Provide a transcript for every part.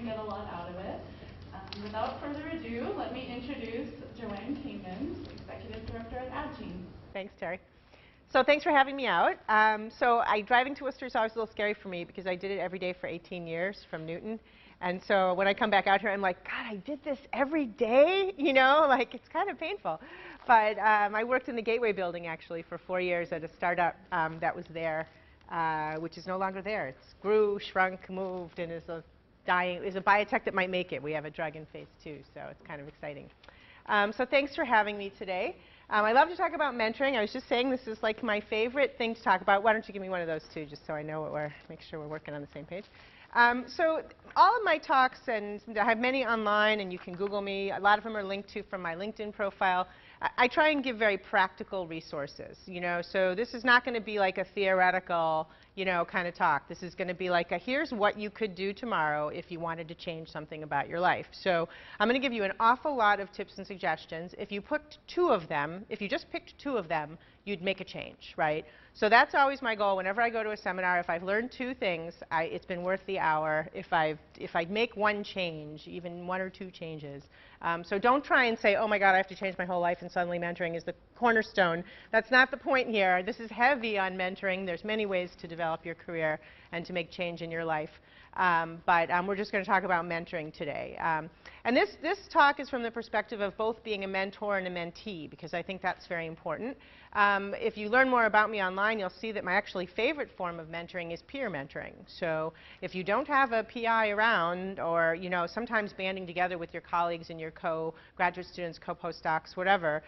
to get a lot out of it. Without further ado, let me introduce Joanne Kamens, Executive Director at Adgene. Thanks, Terry. So thanks for having me out. Driving to Worcester is always a little scary for me because I did it every day for 18 years from Newton. And so when I come back out here, I'm like, God, I did this every day? You know, like it's kind of painful. But I worked in the Gateway building actually for 4 years at a startup that was there, which is no longer there. It's grew, shrunk, moved, and is a biotech that might make it. We have a drug in phase 2, so it's kind of exciting. So thanks for having me today. I love to talk about mentoring. I was just saying this is like my favorite thing to talk about. Why don't you give me one of those too, just so I know what make sure we're working on the same page. So all of my talks, and I have many online, and you can Google me. A lot of them are linked to from my LinkedIn profile. I try and give very practical resources, you know. So this is not going to be like a theoretical, you know, kind of talk. This is going to be like here's what you could do tomorrow if you wanted to change something about your life. So I'm going to give you an awful lot of tips and suggestions. If you picked 2 of them, if you just picked 2 of them, you'd make a change, right? So that's always my goal. Whenever I go to a seminar, if I've learned 2 things, it's been worth the hour. If I make one change, even 1 or 2 changes. So don't try and say, oh my God, I have to change my whole life and suddenly mentoring is the cornerstone. That's not the point here. This is heavy on mentoring. There's many ways to develop your career and to make change in your life. We're just going to talk about mentoring today. And this talk is from the perspective of both being a mentor and a mentee, because I think that's very important. If you learn more about me online, you'll see that my actually favorite form of mentoring is peer mentoring. So if you don't have a PI around, or you know, sometimes banding together with your colleagues and your co-graduate students, co-postdocs, whatever,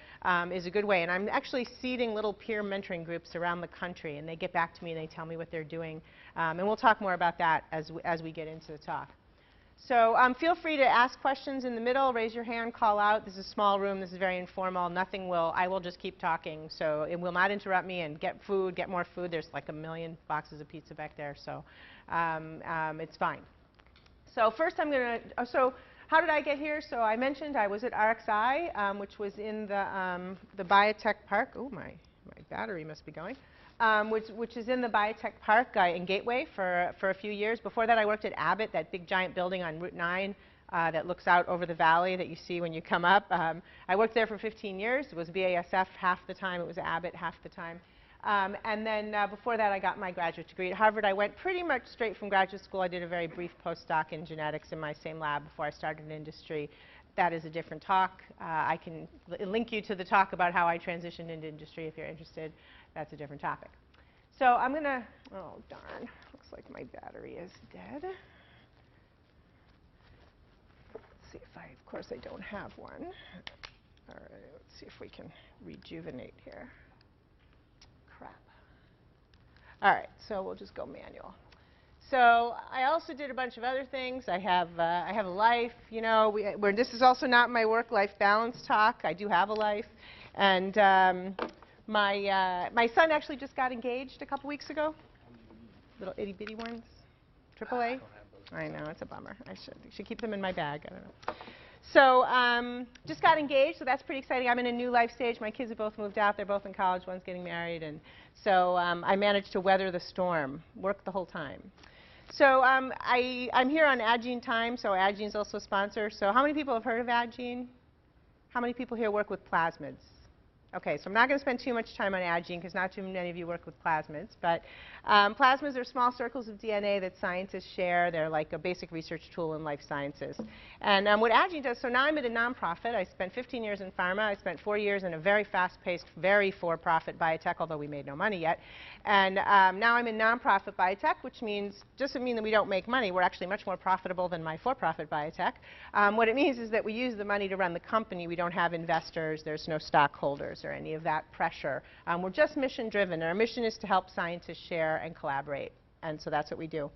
is a good way. And I'm actually seeding little peer mentoring groups around the country, and they get back to me and they tell me what they're doing. And we'll talk more about that as we get into the talk. So feel free to ask questions in the middle, raise your hand, call out. This is a small room, this is very informal. I will just keep talking, so it will not interrupt me, and get more food. There's like 1 million boxes of pizza back there, so it's fine. So first I'm going to, so how did I get here? So I mentioned I was at RXI, which was in the biotech park. Oh, my battery must be going. Which is in the biotech park in Gateway for a few years. Before that, I worked at Abbott, that big giant building on Route 9 that looks out over the valley that you see when you come up. I worked there for 15 years. It was BASF half the time. It was Abbott half the time. And then before that, I got my graduate degree at Harvard. I went pretty much straight from graduate school. I did a very brief postdoc in genetics in my same lab before I started in industry. That is a different talk. I can link you to the talk about how I transitioned into industry if you're interested. That's a different topic. So I'm going to, oh darn, looks like my battery is dead. Let's see if of course I don't have one. All right, let's see if we can rejuvenate here. Crap. All right, so we'll just go manual. So I also did a bunch of other things. I have a life, you know. This is also not my work-life balance talk. I do have a life. And my son actually just got engaged a couple weeks ago. Little itty-bitty ones. AAA. I know, it's a bummer. I should keep them in my bag. I don't know. So just got engaged, so that's pretty exciting. I'm in a new life stage. My kids have both moved out. They're both in college. One's getting married. And so I managed to weather the storm, work the whole time. So I'm here on Adgene time, so Adgene's also a sponsor. So how many people have heard of Adgene? How many people here work with plasmids? Okay, so I'm not going to spend too much time on Adgene because not too many of you work with plasmids. But plasmids are small circles of DNA that scientists share. They're like a basic research tool in life sciences. And what Adgene does, so now I'm at a nonprofit. I spent 15 years in pharma. I spent 4 years in a very fast-paced, very for-profit biotech, although we made no money yet. And now I'm in nonprofit biotech, which doesn't mean that we don't make money. We're actually much more profitable than my for-profit biotech. What it means is that we use the money to run the company. We don't have investors. There's no stockholders or any of that pressure. We're just mission-driven. Our mission is to help scientists share and collaborate. And so that's what we do.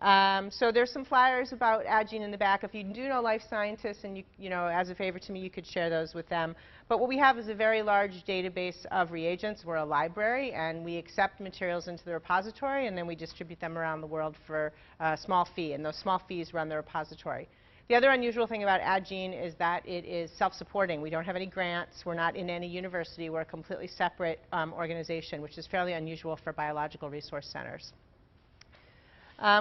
So there's some flyers about Adgene in the back. If you do know life scientists, and you know, as a favor to me, you could share those with them. But what we have is a very large database of reagents. We're a library, and we accept materials into the repository, and then we distribute them around the world for a small fee. And those small fees run the repository. The other unusual thing about Adgene is that it is self-supporting. We don't have any grants. We're not in any university. We're a completely separate organization, which is fairly unusual for biological resource centers.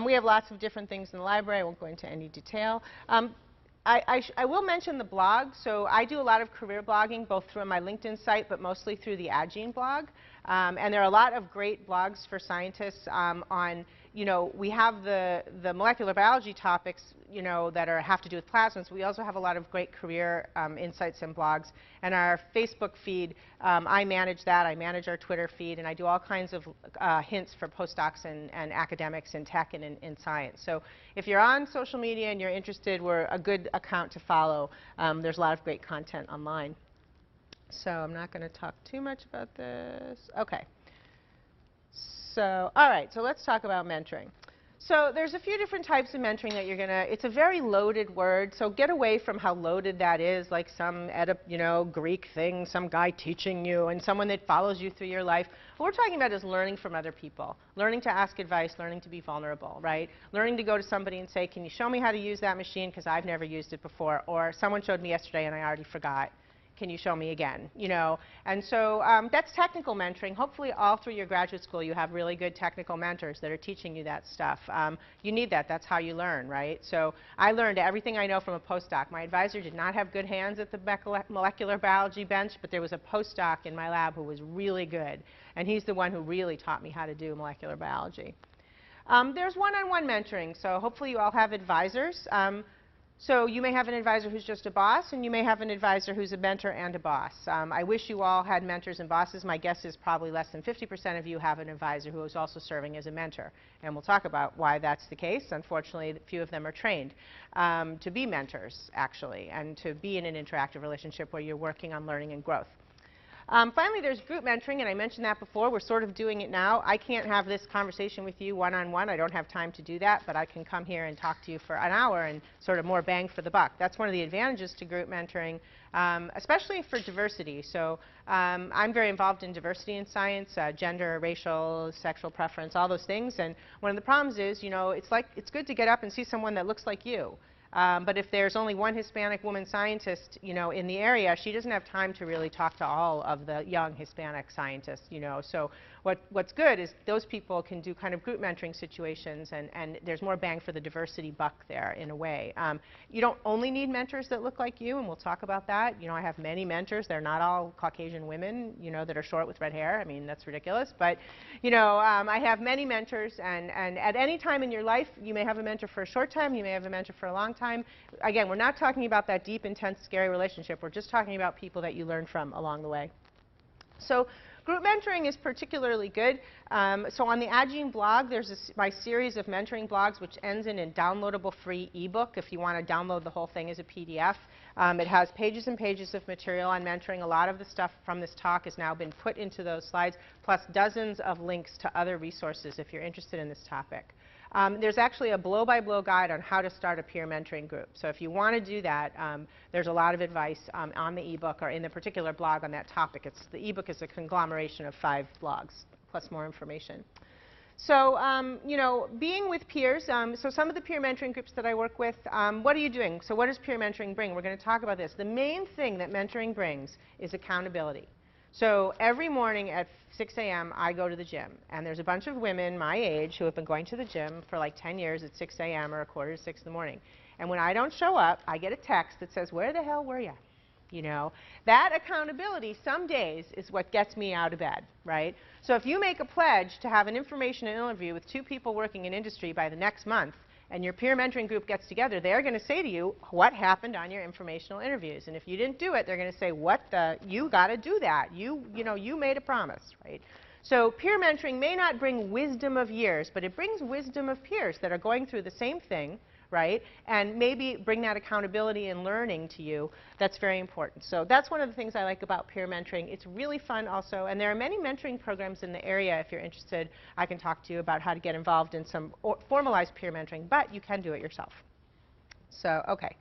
We have lots of different things in the library. I won't go into any detail. I will mention the blog. So I do a lot of career blogging, both through my LinkedIn site, but mostly through the Agene blog. And there are a lot of great blogs for scientists on, we have the molecular biology topics, that have to do with plasmids. We also have a lot of great career insights and blogs. And our Facebook feed, I manage that. I manage our Twitter feed, and I do all kinds of hints for postdocs and academics in tech and in science. So if you're on social media and you're interested, we're a good account to follow. There's a lot of great content online. So I'm not going to talk too much about this. OK. So all right, so let's talk about mentoring. So there's a few different types of mentoring that you're going to, it's a very loaded word, so get away from how loaded that is, like some Greek thing, some guy teaching you, and someone that follows you through your life. What we're talking about is learning from other people, learning to ask advice, learning to be vulnerable, right? Learning to go to somebody and say, can you show me how to use that machine because I've never used it before, or someone showed me yesterday and I already forgot. Can you show me again? And so that's technical mentoring. Hopefully all through your graduate school you have really good technical mentors that are teaching you that stuff. You need that. That's how you learn, right? So I learned everything I know from a postdoc. My advisor did not have good hands at the molecular biology bench, but there was a postdoc in my lab who was really good. And he's the one who really taught me how to do molecular biology. There's one-on-one mentoring. So hopefully you all have advisors. So you may have an advisor who's just a boss, and you may have an advisor who's a mentor and a boss. I wish you all had mentors and bosses. My guess is probably less than 50% of you have an advisor who is also serving as a mentor. And we'll talk about why that's the case. Unfortunately, few of them are trained to be mentors, actually, and to be in an interactive relationship where you're working on learning and growth. Finally, there's group mentoring, and I mentioned that before. We're sort of doing it now. I can't have this conversation with you one-on-one. I don't have time to do that, but I can come here and talk to you for an hour and sort of more bang for the buck. That's one of the advantages to group mentoring, especially for diversity. So I'm very involved in diversity in science, gender, racial, sexual preference, all those things. And one of the problems is, it's good to get up and see someone that looks like you. But if there's only one Hispanic woman scientist, in the area, she doesn't have time to really talk to all of the young Hispanic scientists, So what's good is those people can do kind of group mentoring situations, and there's more bang for the diversity buck there in a way. You don't only need mentors that look like you, and we'll talk about that. I have many mentors. They're not all Caucasian women, that are short with red hair. I mean, that's ridiculous. But, I have many mentors, and at any time in your life, you may have a mentor for a short time, you may have a mentor for a long time. Again, we're not talking about that deep, intense, scary relationship. We're just talking about people that you learn from along the way. So group mentoring is particularly good. So on the Agene blog, there's my series of mentoring blogs, which ends in a downloadable free ebook if you want to download the whole thing as a PDF. It has pages and pages of material on mentoring. A lot of the stuff from this talk has now been put into those slides, plus dozens of links to other resources if you're interested in this topic. There's actually a blow-by-blow guide on how to start a peer mentoring group. So if you want to do that, there's a lot of advice on the ebook or in the particular blog on that topic. The ebook is a conglomeration of 5 blogs, plus more information. So, being with peers, so some of the peer mentoring groups that I work with, what are you doing? So what does peer mentoring bring? We're going to talk about this. The main thing that mentoring brings is accountability. So every morning at 6 a.m. I go to the gym, and there's a bunch of women my age who have been going to the gym for like 10 years at 6 a.m. or a quarter to 6 in the morning. And when I don't show up, I get a text that says, where the hell were you? That accountability some days is what gets me out of bed, right? So if you make a pledge to have an information interview with 2 people working in industry by the next month, and your peer mentoring group gets together, they're going to say to you, what happened on your informational interviews? And if you didn't do it, they're going to say, you got to do that. You made a promise, right? So peer mentoring may not bring wisdom of years, but it brings wisdom of peers that are going through the same thing, right? And maybe bring that accountability and learning to you. That's very important. So that's one of the things I like about peer mentoring. It's really fun also. And there are many mentoring programs in the area. If you're interested, I can talk to you about how to get involved in some formalized peer mentoring. But you can do it yourself. So, OK.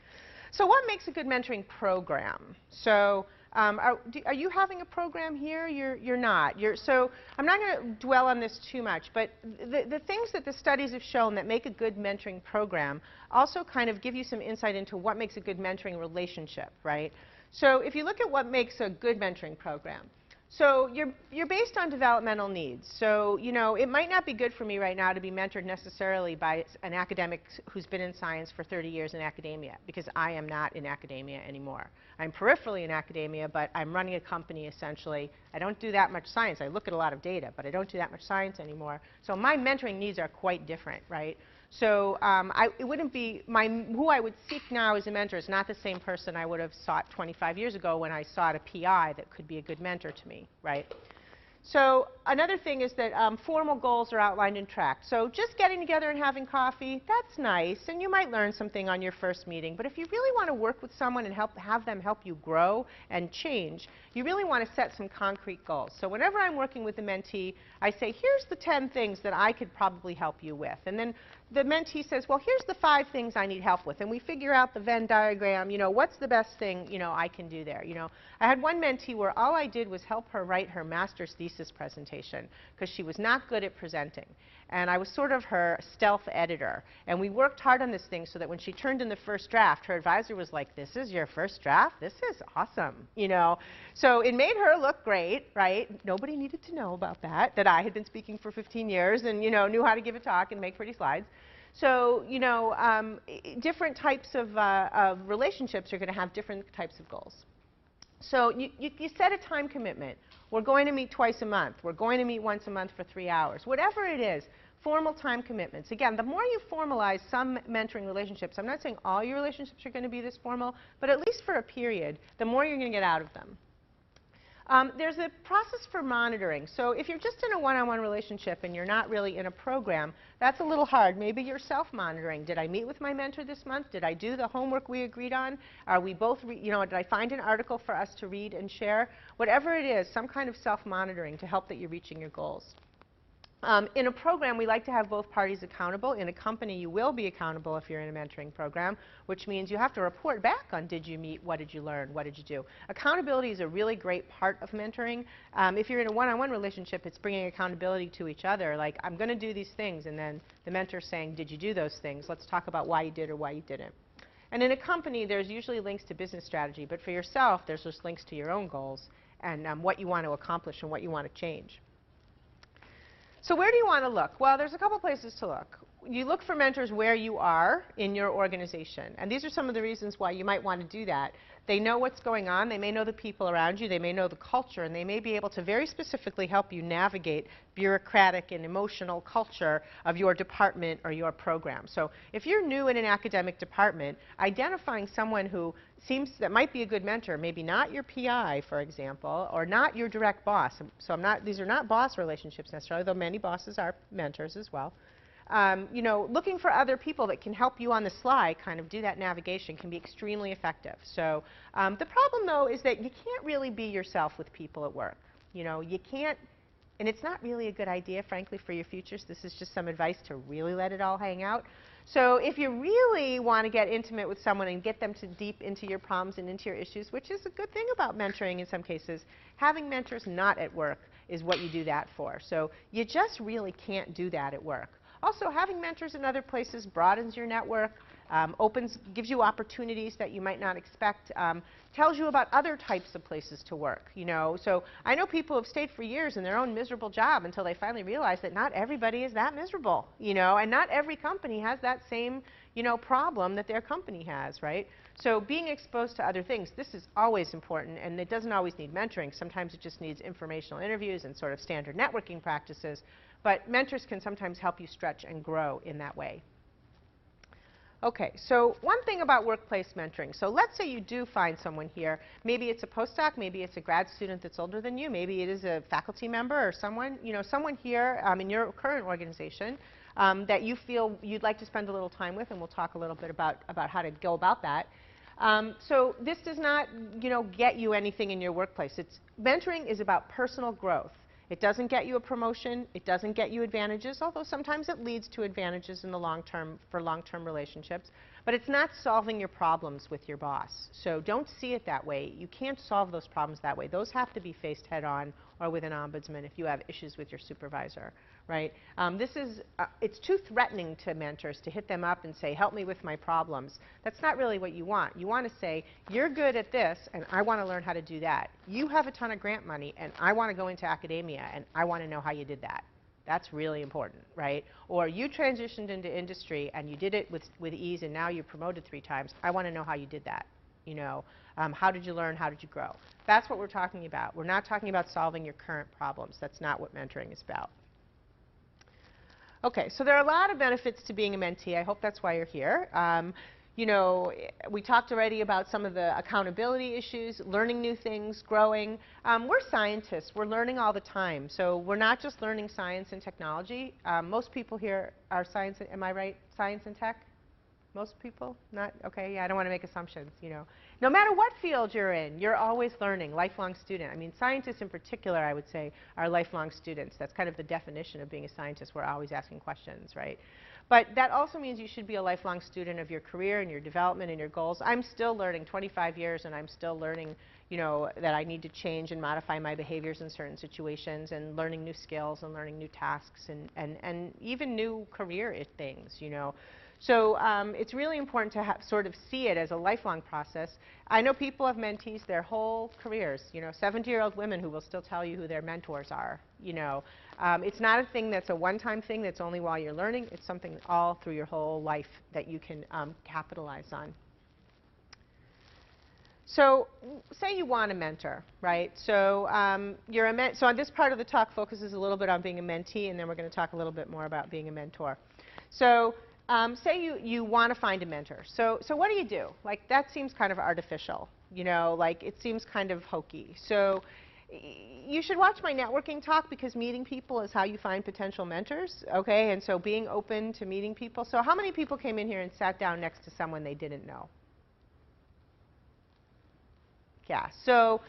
So what makes a good mentoring program? So are you having a program here? You're not. So I'm not going to dwell on this too much, but the things that the studies have shown that make a good mentoring program also kind of give you some insight into what makes a good mentoring relationship, right? So if you look at what makes a good mentoring program, So you're based on developmental needs. So it might not be good for me right now to be mentored necessarily by an academic who's been in science for 30 years in academia, because I am not in academia anymore. I'm peripherally in academia, but I'm running a company essentially. I don't do that much science. I look at a lot of data, but I don't do that much science anymore. So my mentoring needs are quite different, right? So it wouldn't be who I would seek now as a mentor is not the same person I would have sought 25 years ago when I sought a PI that could be a good mentor to me, right? So another thing is that formal goals are outlined and tracked. So just getting together and having coffee, that's nice, and you might learn something on your first meeting. But if you really want to work with someone and have them help you grow and change, you really want to set some concrete goals. So whenever I'm working with a mentee, I say, here's the 10 things that I could probably help you with. And then the mentee says, well, here's the 5 things I need help with. And we figure out the Venn diagram, what's the best thing, I can do there. I had one mentee where all I did was help her write her master's thesis presentation because she was not good at presenting. And I was sort of her stealth editor. And we worked hard on this thing so that when she turned in the first draft, her advisor was like, this is your first draft? This is awesome, So it made her look great, right? Nobody needed to know about that I had been speaking for 15 years and, knew how to give a talk and make pretty slides. So, different types of relationships are going to have different types of goals. So you set a time commitment. We're going to meet twice a month. We're going to meet once a month for 3 hours. Whatever it is, formal time commitments. Again, the more you formalize some mentoring relationships, I'm not saying all your relationships are going to be this formal, but at least for a period, the more you're going to get out of them. There's a process for monitoring. So if you're just in a one-on-one relationship and you're not really in a program, that's a little hard. Maybe you're self-monitoring. Did I meet with my mentor this month? Did I do the homework we agreed on? Are we both, did I find an article for us to read and share? Whatever it is, some kind of self-monitoring to help that you're reaching your goals. In a program, we like to have both parties accountable. In a company, you will be accountable if you're in a mentoring program, which means you have to report back on did you meet, what did you learn, what did you do. Accountability is a really great part of mentoring. If you're in a one-on-one relationship, it's bringing accountability to each other. Like, I'm going to do these things, and then the mentor's saying, did you do those things? Let's talk about why you did or why you didn't. And in a company, there's usually links to business strategy, but for yourself, there's just links to your own goals and what you want to accomplish and what you want to change. So where do you want to look? Well, there's a couple places to look. You look for mentors where you are in your organization. And these are some of the reasons why you might want to do that. They know what's going on. They may know the people around you. They may know the culture. And they may be able to very specifically help you navigate bureaucratic and emotional culture of your department or your program. So if you're new in an academic department, identifying someone who that might be a good mentor, maybe not your PI, for example, or not your direct boss. So these are not boss relationships necessarily, though many bosses are mentors as well. Looking for other people that can help you on the sly kind of do that navigation can be extremely effective. So the problem, though, is that you can't really be yourself with people at work. You can't, and it's not really a good idea, frankly, for your futures. This is just some advice to really let it all hang out. So if you really want to get intimate with someone and get them to deep into your problems and into your issues, which is a good thing about mentoring in some cases, having mentors not at work is what you do that for. So you just really can't do that at work. Also, having mentors in other places broadens your network, gives you opportunities that you might not expect, tells you about other types of places to work. So I know people have stayed for years in their own miserable job until they finally realize that not everybody is that miserable, and not every company has that same, problem that their company has, right? So being exposed to other things, this is always important, and it doesn't always need mentoring. Sometimes it just needs informational interviews and sort of standard networking practices. But mentors can sometimes help you stretch and grow in that way. Okay, so one thing about workplace mentoring. So let's say you do find someone here. Maybe it's a postdoc, maybe it's a grad student that's older than you, maybe it is a faculty member or someone, someone here in your current organization that you feel you'd like to spend a little time with, and we'll talk a little bit about how to go about that. So this does not, get you anything in your workplace. Mentoring is about personal growth. It doesn't get you a promotion. It doesn't get you advantages, although sometimes it leads to advantages in the long term for long-term relationships. But it's not solving your problems with your boss. So don't see it that way. You can't solve those problems that way. Those have to be faced head on or with an ombudsman if you have issues with your supervisor, right? It's too threatening to mentors to hit them up and say, help me with my problems. That's not really what you want. You want to say, you're good at this, and I want to learn how to do that. You have a ton of grant money, and I want to go into academia, and I want to know how you did that. That's really important, right? Or you transitioned into industry, and you did it with ease, and now you're promoted 3 times. I want to know how you did that. You know, how did you learn? How did you grow? That's what we're talking about. We're not talking about solving your current problems. That's not what mentoring is about. Okay, so there are a lot of benefits to being a mentee. I hope that's why you're here. You know, we talked already about some of the accountability issues, learning new things, growing. We're scientists. We're learning all the time. So we're not just learning science and technology. Most people here are science, am I right? Science and tech? Most people? Not? Okay, yeah, I don't want to make assumptions, you know. No matter what field you're in, you're always learning, lifelong student. I mean, scientists in particular, I would say, are lifelong students. That's kind of the definition of being a scientist. We're always asking questions, right? But that also means you should be a lifelong student of your career and your development and your goals. I'm still learning, 25 years, and I'm still learning, you know, that I need to change and modify my behaviors in certain situations, and learning new skills and learning new tasks and even new career things, you know. So it's really important to sort of see it as a lifelong process. I know people have mentees their whole careers, you know, 70-year-old women who will still tell you who their mentors are, you know. It's not a thing that's a one-time thing that's only while you're learning. It's something all through your whole life that you can capitalize on. So say you want a mentor, right? So so on this part of the talk focuses a little bit on being a mentee, and then we're going to talk a little bit more about being a mentor. So say you want to find a mentor. So what do? Like, that seems kind of artificial, you know, like it seems kind of hokey. So you should watch my networking talk, because meeting people is how you find potential mentors, okay? And so being open to meeting people. So how many people came in here and sat down next to someone they didn't know? Yeah, so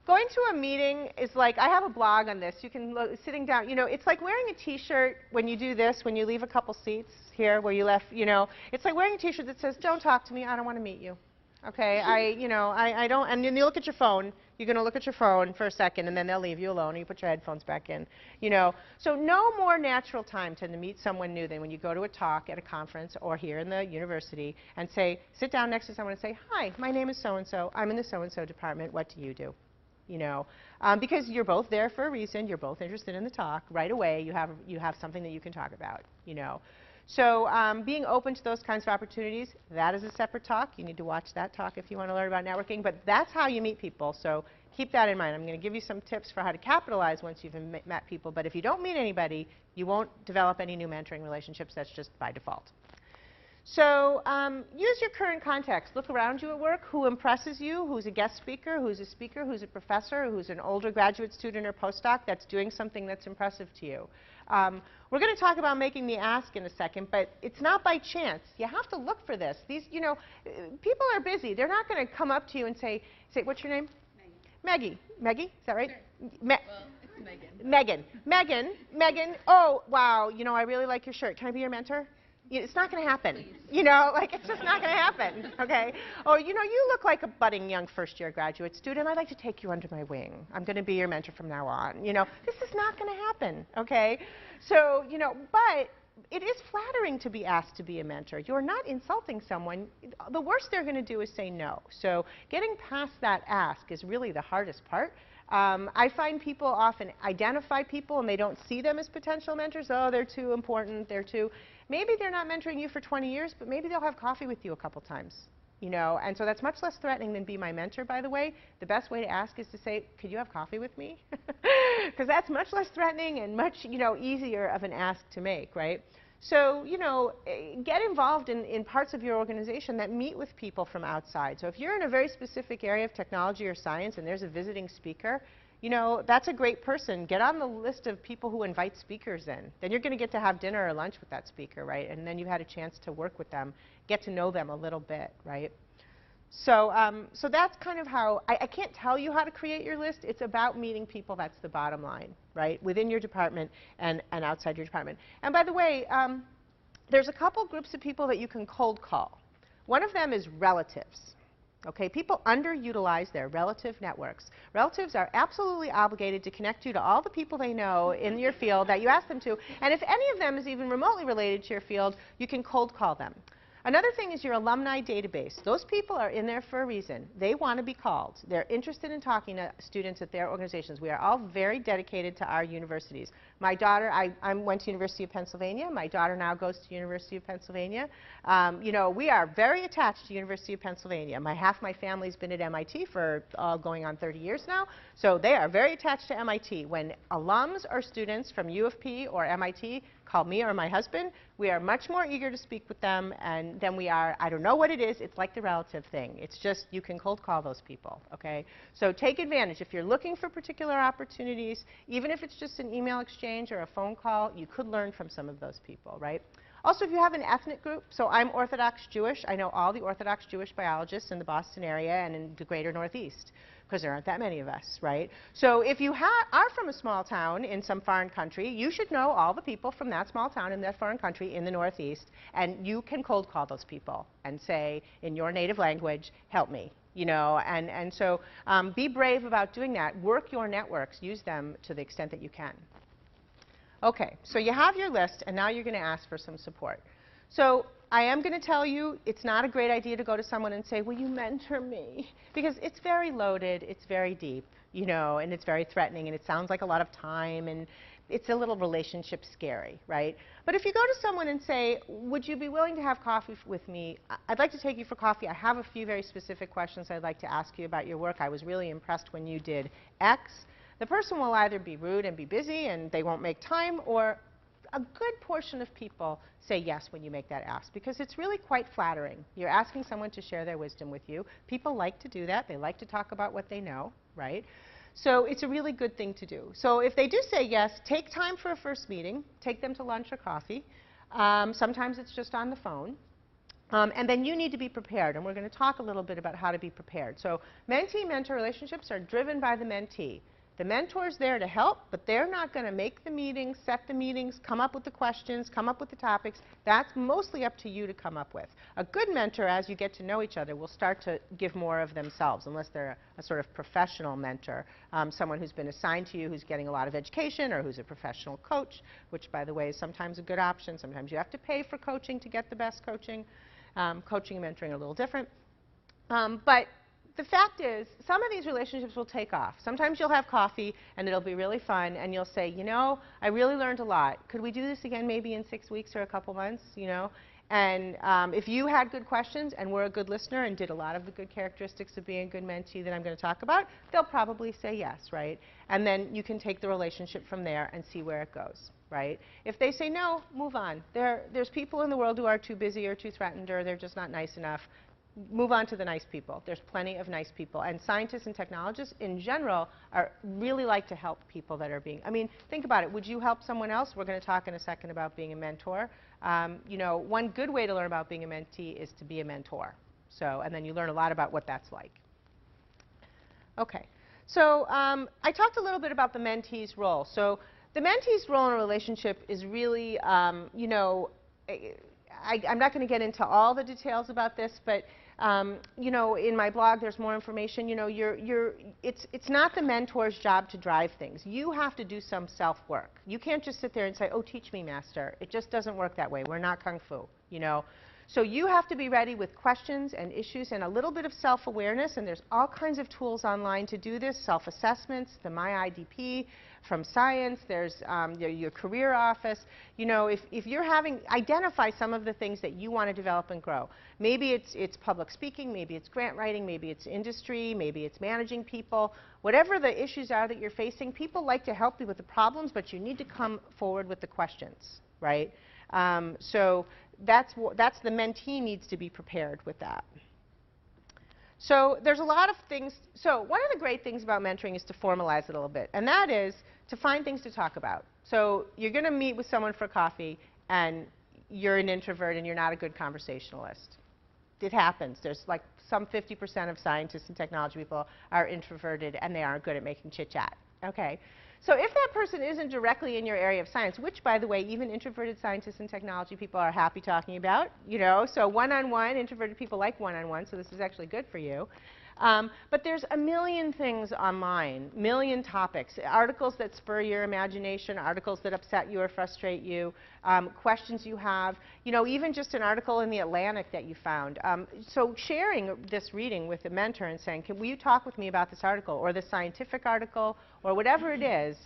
going to a meeting is like, I have a blog on this. You can look, sitting down, you know, it's like wearing a T-shirt when you do this, when you leave a couple seats here where you left, you know. It's like wearing a T-shirt that says, don't talk to me, I don't want to meet you. Okay, I don't, and then you look at your phone, you're going to look at your phone for a second, and then they'll leave you alone, and you put your headphones back in, you know. So no more natural time to meet someone new than when you go to a talk at a conference or here in the university and say, sit down next to someone and say, hi, my name is so-and-so, I'm in the so-and-so department, what do you do? You know, because you're both there for a reason, you're both interested in the talk, right away you have something that you can talk about, you know. So being open to those kinds of opportunities, that is a separate talk. You need to watch that talk if you want to learn about networking, but that's how you meet people, so keep that in mind. I'm going to give you some tips for how to capitalize once you've met people, but if you don't meet anybody, you won't develop any new mentoring relationships. That's just by default. So use your current context. Look around you at work. Who impresses you? Who's a guest speaker? Who's a speaker? Who's a professor? Who's an older graduate student or postdoc that's doing something that's impressive to you? We're going to talk about making the ask in a second, but it's not by chance. You have to look for this. These, you know, people are busy. They're not going to come up to you and say, what's your name? Maggie. Maggie? Is that right? Sure. Well, it's Megan. Megan. Oh, wow. You know, I really like your shirt. Can I be your mentor? It's not going to happen. Please. You know, like, it's just not going to happen, okay? Or, you know, you look like a budding young first-year graduate student. I'd like to take you under my wing. I'm going to be your mentor from now on. You know, this is not going to happen, okay? So, you know, but it is flattering to be asked to be a mentor. You're not insulting someone. The worst they're going to do is say no. So getting past that ask is really the hardest part. I find people often identify people and they don't see them as potential mentors. Oh, they're too important, maybe they're not mentoring you for 20 years, but maybe they'll have coffee with you a couple times, you know, and so that's much less threatening than be my mentor, by the way. The best way to ask is to say, could you have coffee with me? Because that's much less threatening and much, you know, easier of an ask to make, right? So, you know, get involved in parts of your organization that meet with people from outside. So if you're in a very specific area of technology or science and there's a visiting speaker, you know, that's a great person. Get on the list of people who invite speakers in. Then you're going to get to have dinner or lunch with that speaker, right? And then you've had a chance to work with them, get to know them a little bit, right? So, so that's kind of how, I can't tell you how to create your list. It's about meeting people. That's the bottom line, right? Within your department and outside your department. And by the way, there's a couple groups of people that you can cold call. One of them is relatives. Okay, people underutilize their relative networks. Relatives are absolutely obligated to connect you to all the people they know in your field that you ask them to, and if any of them is even remotely related to your field, you can cold call them. Another thing is your alumni database. Those people are in there for a reason. They want to be called. They're interested in talking to students at their organizations. We are all very dedicated to our universities. My daughter, I went to University of Pennsylvania. My daughter now goes to University of Pennsylvania. You know, we are very attached to University of Pennsylvania. Half my family's been at MIT for going on 30 years now, so they are very attached to MIT. When alums or students from U of P or MIT call me or my husband, we are much more eager to speak with them and than we are, I don't know what it is, it's like the relative thing. It's just you can cold call those people, okay? So take advantage. If you're looking for particular opportunities, even if it's just an email exchange or a phone call, you could learn from some of those people, right? Also, if you have an ethnic group, so I'm Orthodox Jewish. I know all the Orthodox Jewish biologists in the Boston area and in the greater Northeast, because there aren't that many of us, right? So if you are from a small town in some foreign country, you should know all the people from that small town in that foreign country in the Northeast, and you can cold call those people and say, in your native language, help me. You know, and so be brave about doing that. Work your networks. Use them to the extent that you can. Okay, so you have your list, and now you're going to ask for some support. So I am going to tell you it's not a great idea to go to someone and say, will you mentor me? Because it's very loaded, it's very deep, you know, and it's very threatening, and it sounds like a lot of time, and it's a little relationship scary, right? But if you go to someone and say, would you be willing to have coffee with me? I'd like to take you for coffee. I have a few very specific questions I'd like to ask you about your work. I was really impressed when you did X. The person will either be rude and be busy and they won't make time, or a good portion of people say yes when you make that ask, because it's really quite flattering. You're asking someone to share their wisdom with you. People like to do that. They like to talk about what they know, right? So it's a really good thing to do. So if they do say yes, take time for a first meeting. Take them to lunch or coffee. Sometimes it's just on the phone. And then you need to be prepared, and we're going to talk a little bit about how to be prepared. So mentee-mentor relationships are driven by the mentee. The mentor's there to help, but they're not going to make the meetings, set the meetings, come up with the questions, come up with the topics. That's mostly up to you to come up with. A good mentor, as you get to know each other, will start to give more of themselves, unless they're a sort of professional mentor, someone who's been assigned to you, who's getting a lot of education, or who's a professional coach, which, by the way, is sometimes a good option. Sometimes you have to pay for coaching to get the best coaching. Coaching and mentoring are a little different. But the fact is, some of these relationships will take off. Sometimes you'll have coffee, and it'll be really fun, and you'll say, you know, I really learned a lot. Could we do this again maybe in 6 weeks or a couple months, you know? And if you had good questions and were a good listener and did a lot of the good characteristics of being a good mentee that I'm going to talk about, they'll probably say yes, right? And then you can take the relationship from there and see where it goes, right? If they say no, move on. There's people in the world who are too busy or too threatened, or they're just not nice enough. Move on to the nice people. There's plenty of nice people. And scientists and technologists in general really like to help people that are being, I mean, think about it. Would you help someone else? We're going to talk in a second about being a mentor. You know, one good way to learn about being a mentee is to be a mentor. So, and then you learn a lot about what that's like. Okay. So I talked a little bit about the mentee's role. So the mentee's role in a relationship is really, you know, I'm not going to get into all the details about this, but you know, in my blog, there's more information. You know, it's not the mentor's job to drive things. You have to do some self-work. You can't just sit there and say, oh, teach me, master. It just doesn't work that way. We're not kung fu, you know. So you have to be ready with questions and issues and a little bit of self-awareness, and there's all kinds of tools online to do this, self-assessments, the MyIDP from Science, there's your career office. You know, if you're identify some of the things that you want to develop and grow. Maybe it's public speaking, maybe it's grant writing, maybe it's industry, maybe it's managing people. Whatever the issues are that you're facing, people like to help you with the problems, but you need to come forward with the questions, right? So that's the mentee needs to be prepared with that. So there's a lot of things. So one of the great things about mentoring is to formalize it a little bit, and that is to find things to talk about. So you're going to meet with someone for coffee, and you're an introvert and you're not a good conversationalist. It happens. There's like some 50% of scientists and technology people are introverted, and they aren't good at making chit-chat. Okay. So if that person isn't directly in your area of science, which, by the way, even introverted scientists and technology people are happy talking about, you know, so one-on-one, introverted people like one-on-one, so this is actually good for you. But there's a million things online, million topics, articles that spur your imagination, articles that upset you or frustrate you, questions you have, you know, even just an article in the Atlantic that you found. So sharing this reading with a mentor and saying, will you talk with me about this article or this scientific article or whatever it is.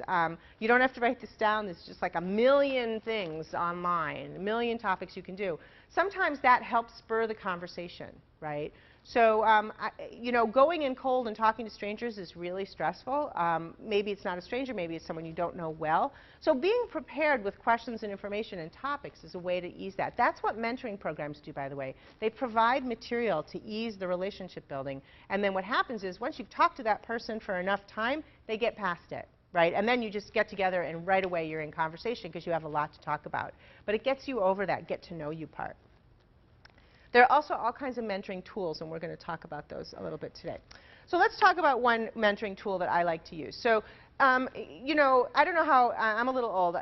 You don't have to write this down. There's just like a million things online, a million topics you can do. Sometimes that helps spur the conversation, right? So, you know, going in cold and talking to strangers is really stressful. Maybe it's not a stranger, maybe it's someone you don't know well. So being prepared with questions and information and topics is a way to ease that. That's what mentoring programs do, by the way. They provide material to ease the relationship building. And then what happens is once you've talked to that person for enough time, they get past it, right? And then you just get together and right away you're in conversation because you have a lot to talk about. But it gets you over that get to know you part. There are also all kinds of mentoring tools, and we're going to talk about those a little bit today. So let's talk about one mentoring tool that I like to use. So, you know, I don't know how, I'm a little old.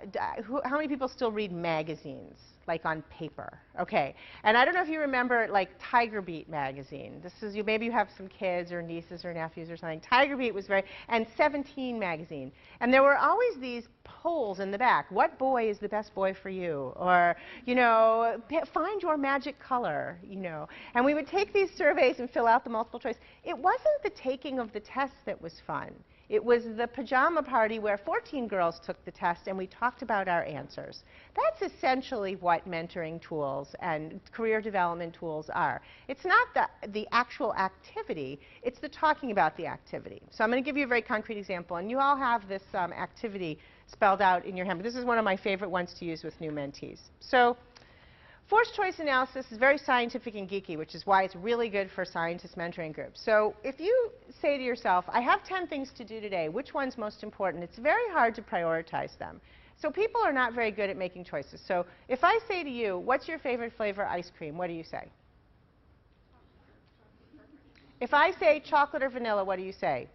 How many people still read magazines, like on paper? Okay. And I don't know if you remember, like, Tiger Beat magazine. This is, maybe you have some kids or nieces or nephews or something. Tiger Beat was very, and 17 magazine. And there were always these polls in the back. What boy is the best boy for you? Or, you know, find your magic color, you know. And we would take these surveys and fill out the multiple choice. It wasn't the taking of the test that was fun. It was the pajama party where 14 girls took the test and we talked about our answers. That's essentially what mentoring tools and career development tools are. It's not the actual activity, it's the talking about the activity. So I'm going to give you a very concrete example, and you all have this activity spelled out in your handbook. This is one of my favorite ones to use with new mentees. So forced choice analysis is very scientific and geeky, which is why it's really good for scientist mentoring groups. So if you say to yourself, I have 10 things to do today, which one's most important? It's very hard to prioritize them. So people are not very good at making choices. So if I say to you, what's your favorite flavor ice cream? What do you say? If I say chocolate or vanilla, what do you say?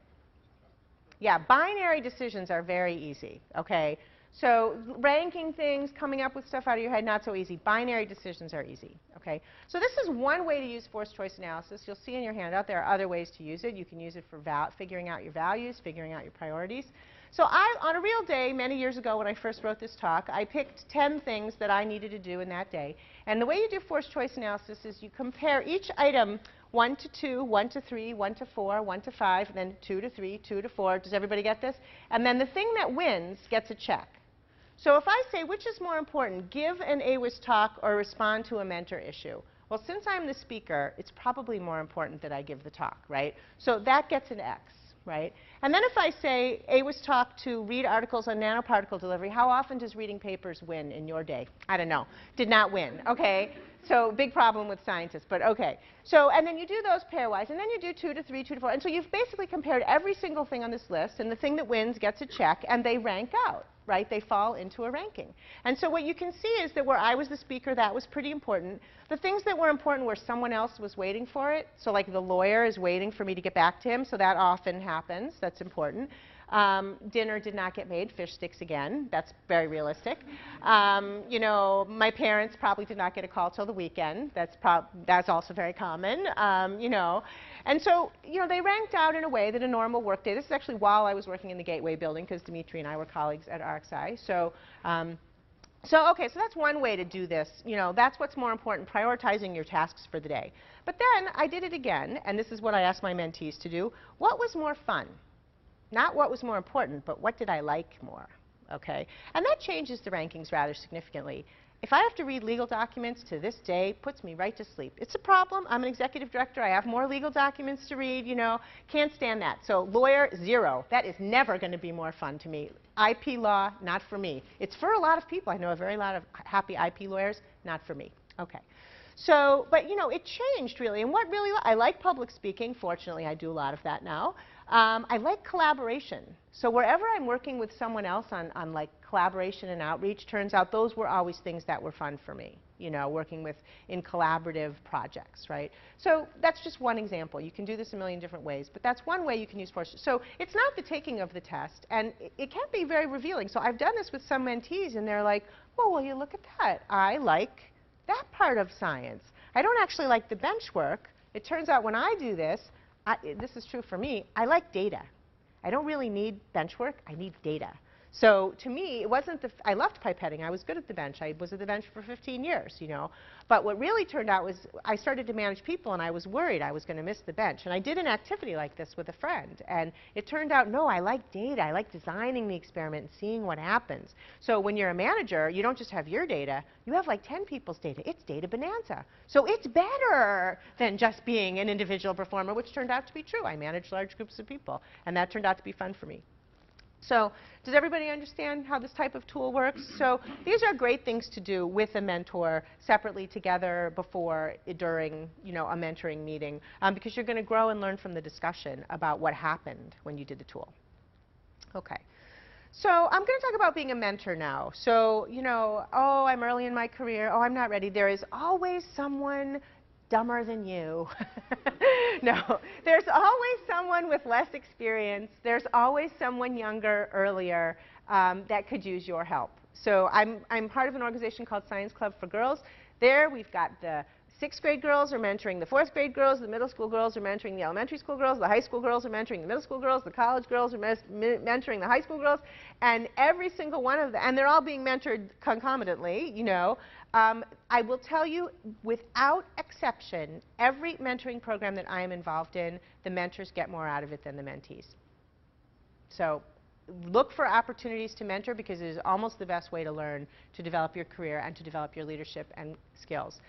Yeah, binary decisions are very easy, okay? So ranking things, coming up with stuff out of your head, not so easy. Binary decisions are easy, okay? So this is one way to use forced choice analysis. You'll see in your handout there are other ways to use it. You can use it for figuring out your values, figuring out your priorities. So on a real day, many years ago when I first wrote this talk, I picked 10 things that I needed to do in that day. And the way you do forced choice analysis is you compare each item 1 to 2, 1 to 3, 1 to 4, 1 to 5, and then 2 to 3, 2 to 4. Does everybody get this? And then the thing that wins gets a check. So if I say, which is more important, give an AWIS talk or respond to a mentor issue? Well, since I'm the speaker, it's probably more important that I give the talk, right? So that gets an X, right? And then if I say AWIS talk to read articles on nanoparticle delivery, how often does reading papers win in your day? I don't know. Did not win, okay? So big problem with scientists, but okay. So, and then you do those pairwise, and then you do 2 to 3, 2 to 4. And so you've basically compared every single thing on this list, and the thing that wins gets a check, and they rank out, right? They fall into a ranking. And so what you can see is that where I was the speaker, that was pretty important. The things that were important where someone else was waiting for it, so like the lawyer is waiting for me to get back to him, so that often happens. That's important. Dinner did not get made, fish sticks again. That's very realistic. You know, my parents probably did not get a call till the weekend. That's also very common. You know, and so you know they ranked out in a way that a normal workday. This is actually while I was working in the Gateway building because Dimitri and I were colleagues at RxI. So. Okay, so that's one way to do this. You know, that's what's more important, prioritizing your tasks for the day. But then I did it again, and this is what I asked my mentees to do. What was more fun? Not what was more important, but what did I like more, okay? And that changes the rankings rather significantly. If I have to read legal documents to this day, puts me right to sleep. It's a problem. I'm an executive director. I have more legal documents to read, you know. Can't stand that. So lawyer, 0. That is never going to be more fun to me. IP law, not for me. It's for a lot of people. I know a very lot of happy IP lawyers, not for me. Okay. So, but you know, it changed really. And what really, I like public speaking. Fortunately, I do a lot of that now. I like collaboration. So wherever I'm working with someone else on like collaboration and outreach, turns out those were always things that were fun for me. you know, working in collaborative projects, right? So that's just one example. You can do this a million different ways, but that's one way you can use force. So it's not the taking of the test, and it can be very revealing. So I've done this with some mentees, and they're like, well, will you look at that? I like that part of science. I don't actually like the bench work. It turns out when I do this, this is true for me, I like data. I don't really need bench work, I need data. So to me, it wasn't I loved pipetting. I was good at the bench. I was at the bench for 15 years, you know. But what really turned out was I started to manage people, and I was worried I was going to miss the bench. And I did an activity like this with a friend. And it turned out, no, I like data. I like designing the experiment and seeing what happens. So when you're a manager, you don't just have your data. You have like 10 people's data. It's data bonanza. So it's better than just being an individual performer, which turned out to be true. I managed large groups of people, and that turned out to be fun for me. So does everybody understand how this type of tool works? So these are great things to do with a mentor separately, together, before, during, you know, a mentoring meeting, because you're going to grow and learn from the discussion about what happened when you did the tool. Okay. So I'm going to talk about being a mentor now. So, you know, oh, I'm early in my career. Oh, I'm not ready. There is always someone dumber than you. No, there's always someone with less experience. There's always someone younger, earlier, that could use your help. So I'm part of an organization called Science Club for Girls. There we've got the 6th grade girls are mentoring the 4th grade girls, the middle school girls are mentoring the elementary school girls, the high school girls are mentoring the middle school girls, the college girls are mentoring the high school girls, and every single one of them, and they're all being mentored concomitantly, you know. I will tell you, without exception, every mentoring program that I am involved in, the mentors get more out of it than the mentees. So look for opportunities to mentor, because it is almost the best way to learn, to develop your career and to develop your leadership and skills.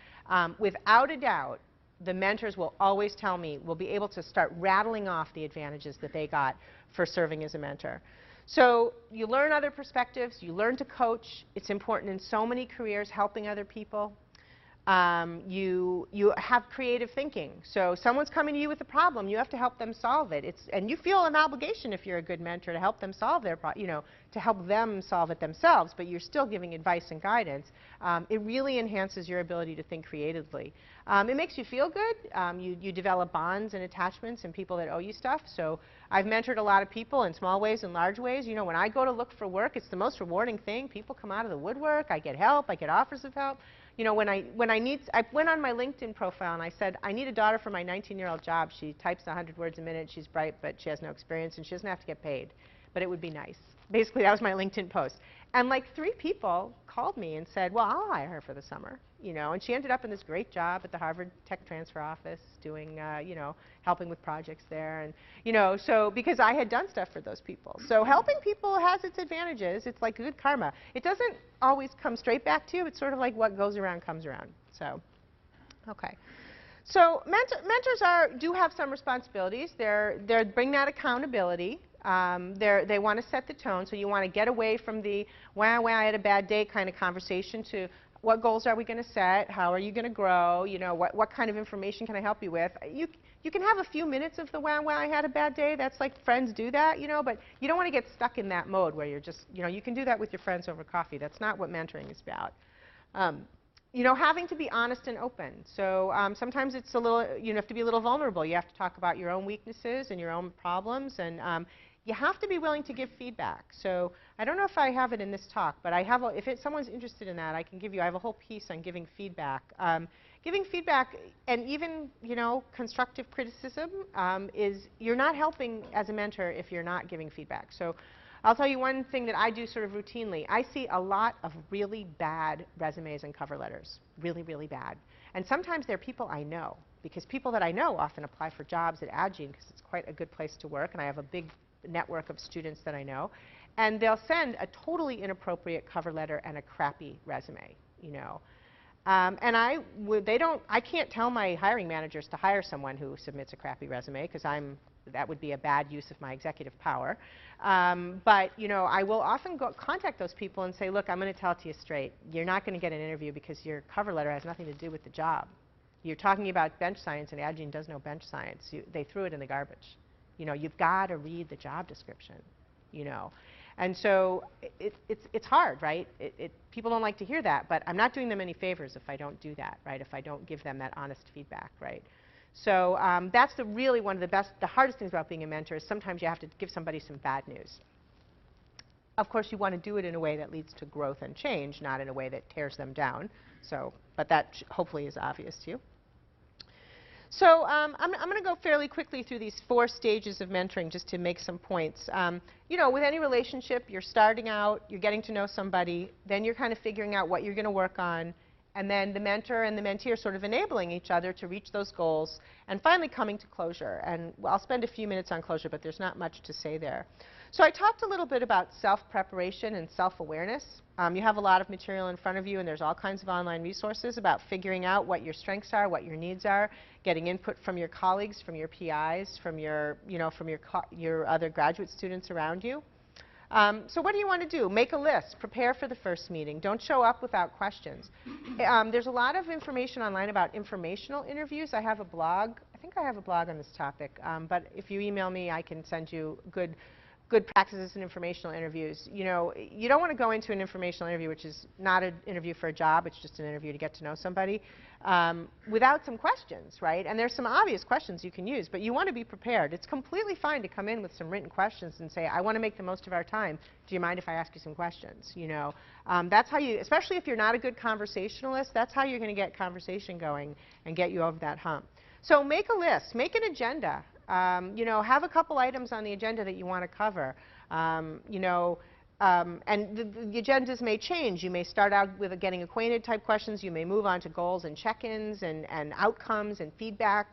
Without a doubt, the mentors will always tell me, will be able to start rattling off the advantages that they got for serving as a mentor. So you learn other perspectives, you learn to coach. It's important in so many careers, helping other people. You have creative thinking. So someone's coming to you with a problem, you have to help them solve it. And you feel an obligation, if you're a good mentor, to help them solve their problem, you know, to help them solve it themselves, but you're still giving advice and guidance. It really enhances your ability to think creatively. It makes you feel good. You develop bonds and attachments and people that owe you stuff. So I've mentored a lot of people in small ways and large ways. You know, when I go to look for work, it's the most rewarding thing. People come out of the woodwork. I get help. I get offers of help. You know, I went on my LinkedIn profile and I said, I need a daughter for my 19-year-old job. She types 100 words a minute. She's bright, but she has no experience, and she doesn't have to get paid. But it would be nice. Basically, that was my LinkedIn post. And like 3 people called me and said, well, I'll hire her for the summer. You know, and she ended up in this great job at the Harvard Tech Transfer Office, doing, you know, helping with projects there. And, you know, so because I had done stuff for those people. So helping people has its advantages. It's like good karma. It doesn't always come straight back to you. It's sort of like what goes around comes around. So, okay. So mentors do have some responsibilities. They bring that accountability. They want to set the tone. So you want to get away from the, wow, I had a bad day kind of conversation, to what goals are we going to set? How are you going to grow? You know, what kind of information can I help you with? You can have a few minutes of the, wow, I had a bad day. That's like friends do that, you know, but you don't want to get stuck in that mode where you're just, you know, you can do that with your friends over coffee. That's not what mentoring is about. You know, having to be honest and open. So sometimes it's a little, you have to be a little vulnerable. You have to talk about your own weaknesses and your own problems, and you have to be willing to give feedback. So I don't know if I have it in this talk, but I have, if someone's interested in that, I can give you, I have a whole piece on giving feedback. Giving feedback, and even, you know, constructive criticism, you're not helping as a mentor if you're not giving feedback. So I'll tell you one thing that I do sort of routinely. I see a lot of really bad resumes and cover letters, really, really bad. And sometimes they're people I know, because people that I know often apply for jobs at Adgene because it's quite a good place to work, and I have a big network of students that I know. And they'll send a totally inappropriate cover letter and a crappy resume, you know. And I can't tell my hiring managers to hire someone who submits a crappy resume, because that would be a bad use of my executive power. But, you know, I will often contact those people and say, look, I'm going to tell it to you straight. You're not going to get an interview because your cover letter has nothing to do with the job. You're talking about bench science, and Adgene does no bench science. They threw it in the garbage. You know, you've got to read the job description, you know. And so it's hard, right? People don't like to hear that, but I'm not doing them any favors if I don't do that, right? If I don't give them that honest feedback, right? So that's really one of the hardest things about being a mentor is sometimes you have to give somebody some bad news. Of course, you want to do it in a way that leads to growth and change, not in a way that tears them down. So, but that hopefully is obvious to you. So I'm going to go fairly quickly through these 4 stages of mentoring just to make some points. You know, with any relationship, you're starting out, you're getting to know somebody, then you're kind of figuring out what you're going to work on, and then the mentor and the mentee are sort of enabling each other to reach those goals, and finally coming to closure. And I'll spend a few minutes on closure, but there's not much to say there. So I talked a little bit about self-preparation and self-awareness. You have a lot of material in front of you, and there's all kinds of online resources about figuring out what your strengths are, what your needs are, getting input from your colleagues, from your PIs, from your, from your other graduate students around you. So what do you want to do? Make a list. Prepare for the first meeting. Don't show up without questions. There's a lot of information online about informational interviews. I have a blog. I think I have a blog on this topic. But if you email me, I can send you good practices in informational interviews. You know, you don't want to go into an informational interview, which is not an interview for a job. It's just an interview to get to know somebody, without some questions, right? And there's some obvious questions you can use, but you want to be prepared. It's completely fine to come in with some written questions and say, I want to make the most of our time. Do you mind if I ask you some questions? You know, that's how you, especially if you're not a good conversationalist, that's how you're going to get conversation going and get you over that hump. So make a list. Make an agenda. You know, have a couple items on the agenda that you want to cover. You know, and the agendas may change. You may start out with getting acquainted type questions. You may move on to goals and check-ins and outcomes and feedback.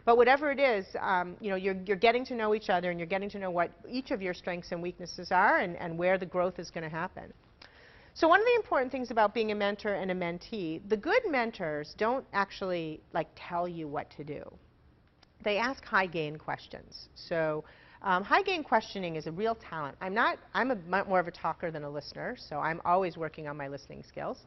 But whatever it is, you know, you're getting to know each other and you're getting to know what each of your strengths and weaknesses are and where the growth is going to happen. So one of the important things about being a mentor and a mentee, the good mentors don't actually like tell you what to do. They ask high-gain questions. So high-gain questioning is a real talent. I'm more of a talker than a listener, so I'm always working on my listening skills.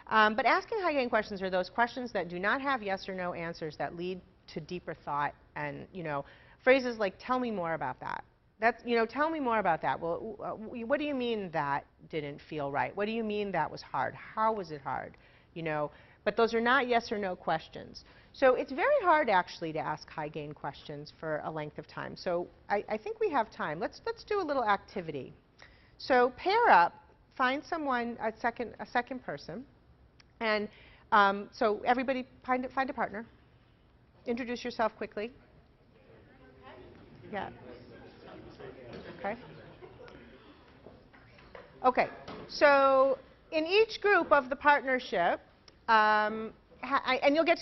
But asking high-gain questions are those questions that do not have yes or no answers that lead to deeper thought and, you know, phrases like, tell me more about that. That's, you know, tell me more about that. Well, what do you mean that didn't feel right? What do you mean that was hard? How was it hard? You know, but those are not yes or no questions. So it's very hard actually to ask high-gain questions for a length of time. So I think we have time. Let's do a little activity. So pair up, find someone, a second person, and so everybody find a partner. Introduce yourself quickly. Yeah. Okay. Okay. So in each group of the partnership, and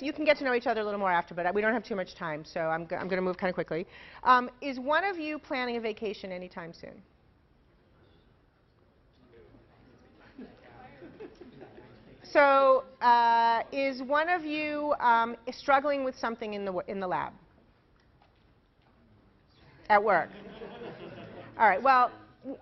you can get to know each other a little more after, but we don't have too much time, so I'm going to move kind of quickly. Is one of you planning a vacation anytime soon? So is one of you struggling with something in the lab? At work? All right, well,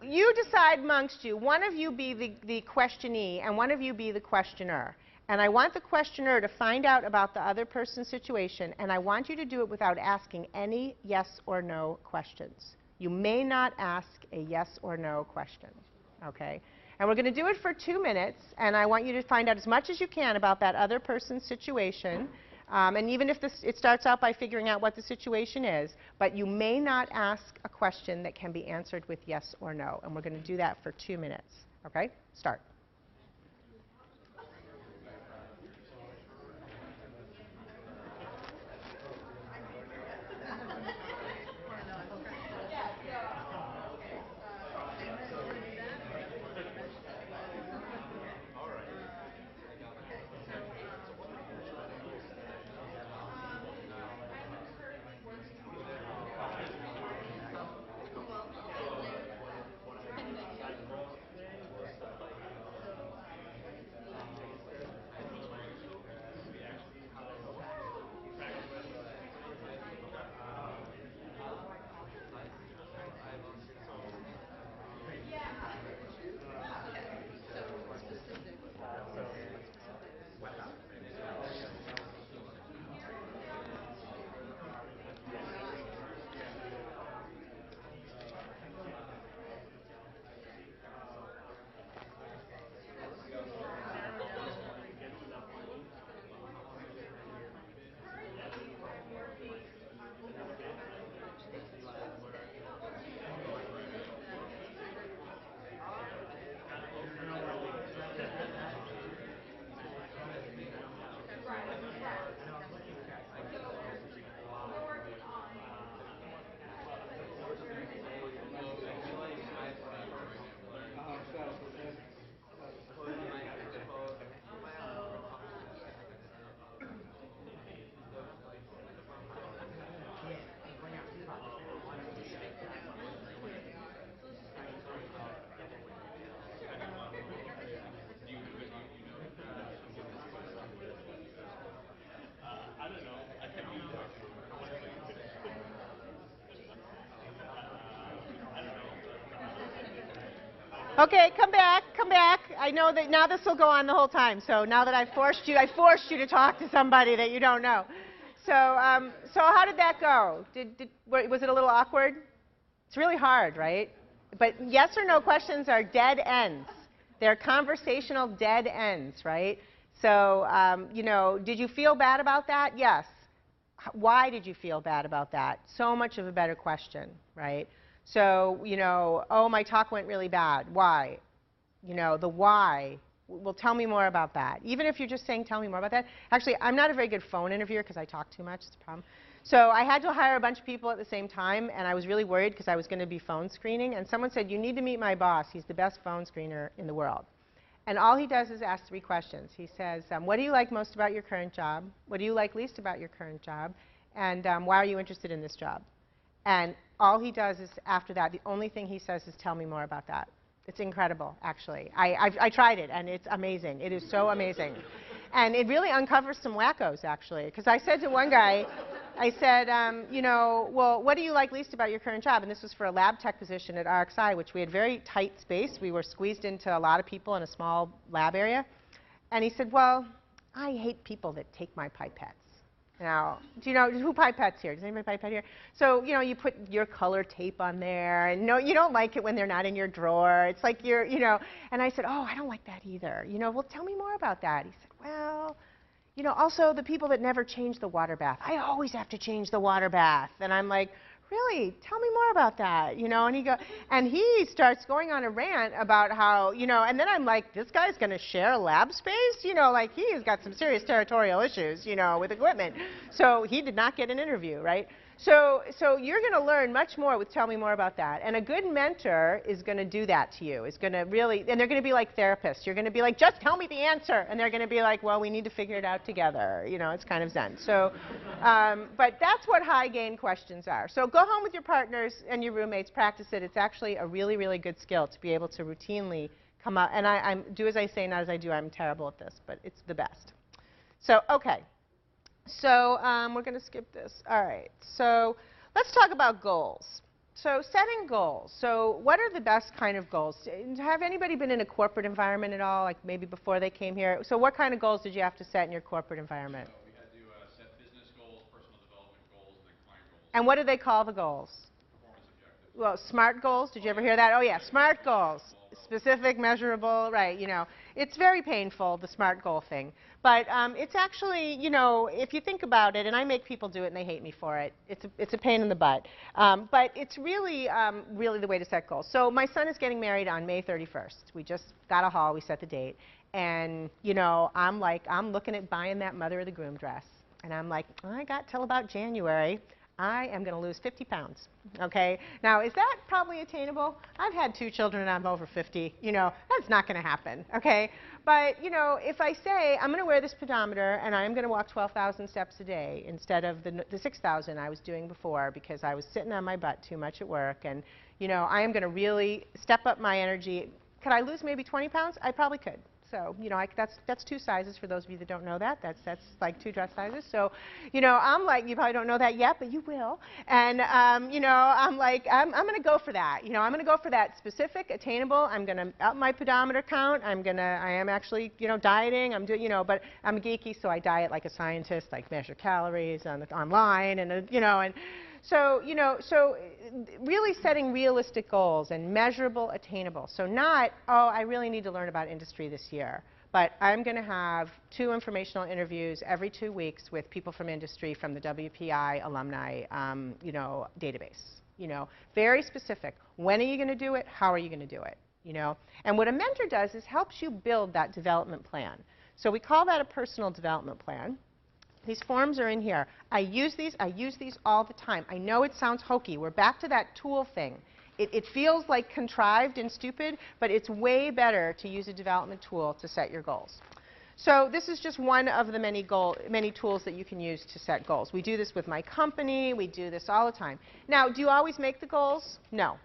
you decide amongst you. One of you be the questionee and one of you be the questioner. And I want the questioner to find out about the other person's situation, and I want you to do it without asking any yes or no questions. You may not ask a yes or no question, okay? And we're going to do it for 2 minutes, and I want you to find out as much as you can about that other person's situation. And even if it starts out by figuring out what the situation is, but you may not ask a question that can be answered with yes or no. And we're going to do that for 2 minutes, okay? Start. Okay, come back, come back. I know that now this will go on the whole time. So now that I forced you to talk to somebody that you don't know. So, so how did that go? Was it a little awkward? It's really hard, right? But yes or no questions are dead ends. They're conversational dead ends, right? So, you know, did you feel bad about that? Yes. Why did you feel bad about that? So much of a better question, right? So, you know, oh, my talk went really bad. Why? You know, the why. Well, tell me more about that. Even if you're just saying, tell me more about that. Actually, I'm not a very good phone interviewer because I talk too much. It's a problem. So I had to hire a bunch of people at the same time, and I was really worried because I was going to be phone screening. And someone said, you need to meet my boss. He's the best phone screener in the world. And all he does is ask 3 questions. He says, what do you like most about your current job? What do you like least about your current job? And why are you interested in this job? And all he does is, after that, the only thing he says is, tell me more about that. It's incredible, actually. I tried it, and it's amazing. It is so amazing. And it really uncovers some wackos, actually. Because I said to one guy, I said, you know, well, what do you like least about your current job? And this was for a lab tech position at RxI, which we had very tight space. We were squeezed into a lot of people in a small lab area. And he said, well, I hate people that take my pipettes. Now, do you know who pipettes here? Does anybody pipette here? So, you know, you put your color tape on there, and no, you don't like it when they're not in your drawer. It's like you're, you know. And I said, oh, I don't like that either. You know, well, tell me more about that. He said, well, you know, also the people that never change the water bath. I always have to change the water bath. And I'm like, really? Tell me more about that. You know, and he starts going on a rant about how, you know, and then I'm like, this guy's going to share lab space? You know, like he's got some serious territorial issues, you know, with equipment. So he did not get an interview, right? So you're going to learn much more with tell me more about that. And a good mentor is going to do that to you. Is going to really, and they're going to be like therapists. You're going to be like, just tell me the answer. And they're going to be like, well, we need to figure it out together. You know, it's kind of zen. So, but that's what high gain questions are. So go home with your partners and your roommates, practice it. It's actually a really, really good skill to be able to routinely come out. And I do as I say, not as I do. I'm terrible at this, but it's the best. So, okay. So we're going to skip this. All right. So let's talk about goals. So setting goals. So what are the best kind of goals? Have anybody been in a corporate environment at all, like maybe before they came here? So what kind of goals did you have to set in your corporate environment? We had to set business goals, personal development goals, and then client goals. And what do they call the goals? Performance objectives. Well, SMART goals. Did you ever hear that? Oh, yeah, SMART goals. Specific, measurable, right, you know. It's very painful, the SMART goal thing. But it's actually, you know, if you think about it, and I make people do it and they hate me for it, it's a pain in the butt. But it's really, really the way to set goals. So my son is getting married on May 31st. We just got a hall, we set the date. And, you know, I'm looking at buying that mother of the groom dress. And I'm like, I got till about January. I am going to lose 50 pounds, okay? Now, is that probably attainable? I've had 2 children and I'm over 50. You know, that's not going to happen, okay? But, you know, if I say I'm going to wear this pedometer and I'm going to walk 12,000 steps a day instead of the 6,000 I was doing before because I was sitting on my butt too much at work, and, you know, I am going to really step up my energy. Could I lose maybe 20 pounds? I probably could. So, you know, that's 2 sizes for those of you that don't know that. That's like 2 dress sizes. So, you know, I'm like, you probably don't know that yet, but you will. And, you know, I'm like, I'm going to go for that. You know, I'm going to go for that specific, attainable. I'm going to up my pedometer count. I am actually, you know, dieting. I'm doing, you know, but I'm geeky, so I diet like a scientist, like measure calories online, and, you know, and so, you know, so really setting realistic goals and measurable, attainable. So not, oh, I really need to learn about industry this year, but I'm going to have 2 informational interviews every 2 weeks with people from industry from the WPI Alumni, you know, database. You know, very specific. When are you going to do it? How are you going to do it? You know, and what a mentor does is helps you build that development plan. So we call that a personal development plan. These forms are in here. I use these all the time. I know it sounds hokey. We're back to that tool thing. It feels like contrived and stupid, but it's way better to use a development tool to set your goals. So this is just one of the many tools that you can use to set goals. We do this with my company. We do this all the time. Now, do you always make the goals? No.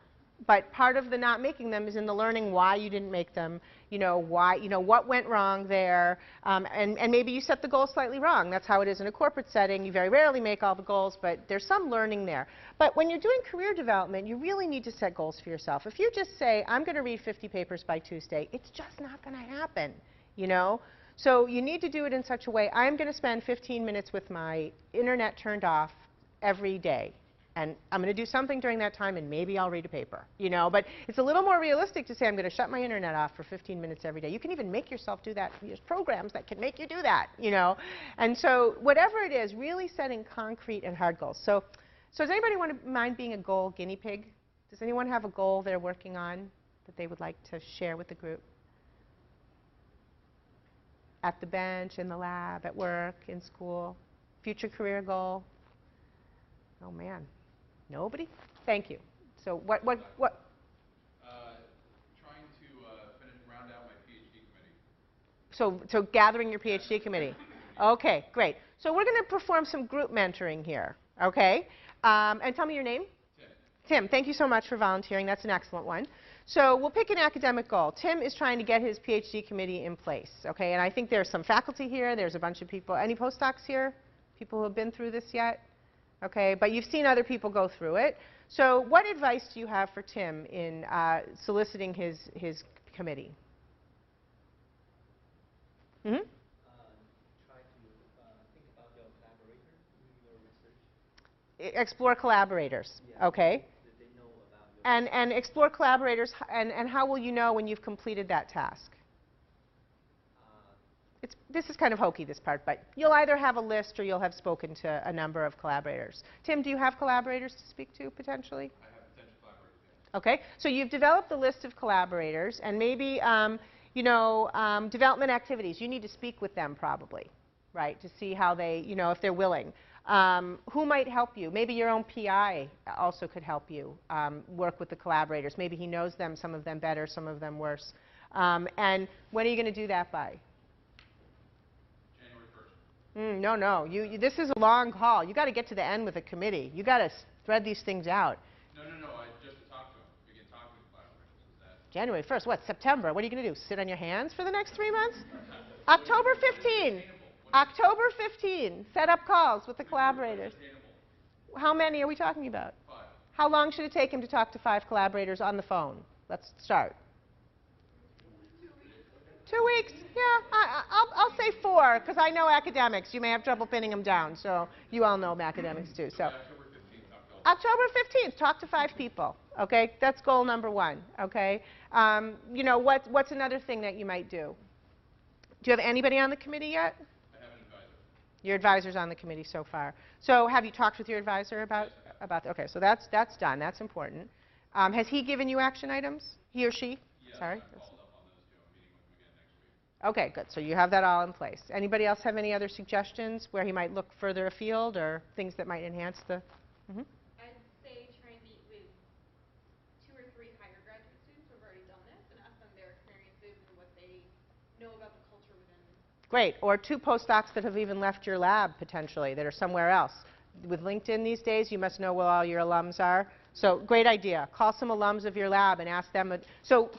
But part of the not making them is in the learning why you didn't make them, why, what went wrong there, and maybe you set the goal slightly wrong. That's how it is in a corporate setting. You very rarely make all the goals, but there's some learning there. But when you're doing career development, you really need to set goals for yourself. If you just say, I'm going to read 50 papers by Tuesday, it's just not going to happen, So you need to do it in such a way, I'm going to spend 15 minutes with my internet turned off every day. And I'm going to do something during that time, and maybe I'll read a paper, But it's a little more realistic to say I'm going to shut my internet off for 15 minutes every day. You can even make yourself do that. There's programs that can make you do that, And so whatever it is, really setting concrete and hard goals. So does anybody mind being a goal guinea pig? Does anyone have a goal they're working on that they would like to share with the group? At the bench, in the lab, at work, in school? Future career goal? Oh, man. Nobody? Thank you. So what? Trying to round out my PhD committee. So gathering your PhD committee. Okay, great. So we're going to perform some group mentoring here, okay? And tell me your name. Tim, thank you so much for volunteering. That's an excellent one. So we'll pick an academic goal. Tim is trying to get his PhD committee in place, okay? And I think there's some faculty here. There's a bunch of people. Any postdocs here? People who have been through this yet? Okay, but you've seen other people go through it. So what advice do you have for Tim in soliciting his committee? Mm-hmm. Try to think about your collaborators in your research. Explore collaborators, Yeah. okay. That they know about your And explore collaborators, and how will you know when you've completed that task? This is kind of hokey, this part, but you'll either have a list or you'll have spoken to a number of collaborators. Tim, do you have collaborators to speak to, potentially? I have potential collaborators, yeah. Okay, so you've developed a list of collaborators, and maybe, development activities. You need to speak with them, probably, right, to see how they, if they're willing. Who might help you? Maybe your own PI also could help you work with the collaborators. Maybe he knows them, some of them better, some of them worse. And when are you going to do that by? No. This is a long haul. You got to get to the end with a committee. You got to thread these things out. No. I just to talk to him. Begin talking to collaborators. Is that January 1st. What? September. What are you going to do? Sit on your hands for the next 3 months? October 15. October 15. Set up calls with the collaborators. How many are we talking about? 5. How long should it take him to talk to 5 collaborators on the phone? Let's start. 2 weeks? Yeah, I'll say 4, because I know academics. You may have trouble pinning them down, so you all know academics too. So October 15th, talk to 5 people. Okay, that's goal number 1. Okay, what's another thing that you might do? Do you have anybody on the committee yet? I have an advisor. Your advisor's on the committee so far. So have you talked with your advisor about? Okay, so that's done. That's important. Has he given you action items? He or she? Yeah, Sorry. I followed up on those. I'm meeting with him again next week. Okay, good. So you have that all in place. Anybody else have any other suggestions where he might look further afield or things that might enhance the? Mm-hmm. I'd say try and meet with 2 or 3 higher graduate students who have already done this and ask them their experiences and what they know about the culture within. Great. Or 2 postdocs that have even left your lab potentially that are somewhere else. With LinkedIn these days, you must know where all your alums are. So great idea. Call some alums of your lab and ask them. So,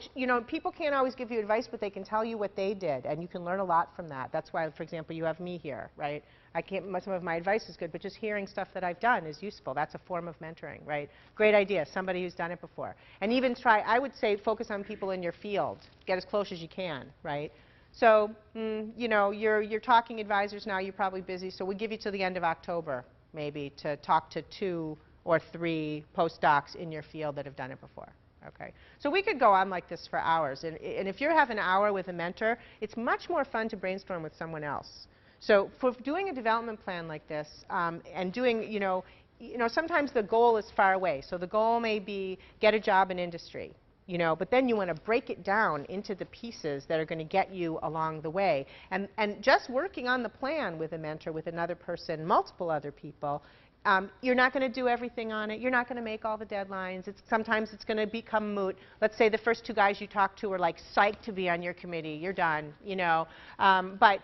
people can't always give you advice, but they can tell you what they did, and you can learn a lot from that. That's why, for example, you have me here, right? Some of my advice is good, but just hearing stuff that I've done is useful. That's a form of mentoring, right? Great idea. Somebody who's done it before. And even I would say, focus on people in your field. Get as close as you can, right? So, you're talking advisors now. You're probably busy, so we'll give you till the end of October, maybe, to talk to 2 or 3 postdocs in your field that have done it before. Okay. So we could go on like this for hours. And if you have an hour with a mentor, it's much more fun to brainstorm with someone else. So for doing a development plan like this, and doing, sometimes the goal is far away. So the goal may be get a job in industry. But then you want to break it down into the pieces that are going to get you along the way. And just working on the plan with a mentor, with another person, multiple other people, You're not going to do everything on it. You're not going to make all the deadlines. Sometimes it's going to become moot. Let's say the first 2 guys you talk to are like psyched to be on your committee. You're done, you know. But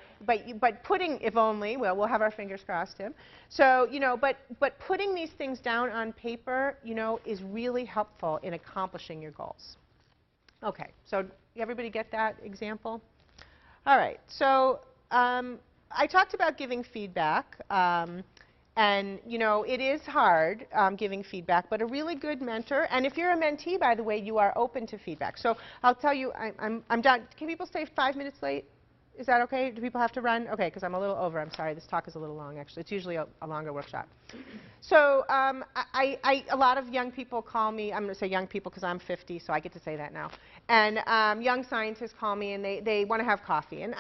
putting, if only, well, we'll have our fingers crossed, Tim. So, you know, but putting these things down on paper, you know, is really helpful in accomplishing your goals. Okay, so everybody get that example? All right, so I talked about giving feedback. And, you know, it is hard giving feedback, but a really good mentor, and if you're a mentee, by the way, you are open to feedback. So I'll tell you, I'm done. Can people stay 5 minutes late? Is that okay? Do people have to run? Okay, because I'm a little over. I'm sorry. This talk is a little long, actually. It's usually a longer workshop. So a lot of young people call me. I'm going to say young people because I'm 50, so I get to say that now. And young scientists call me, and they want to have coffee. And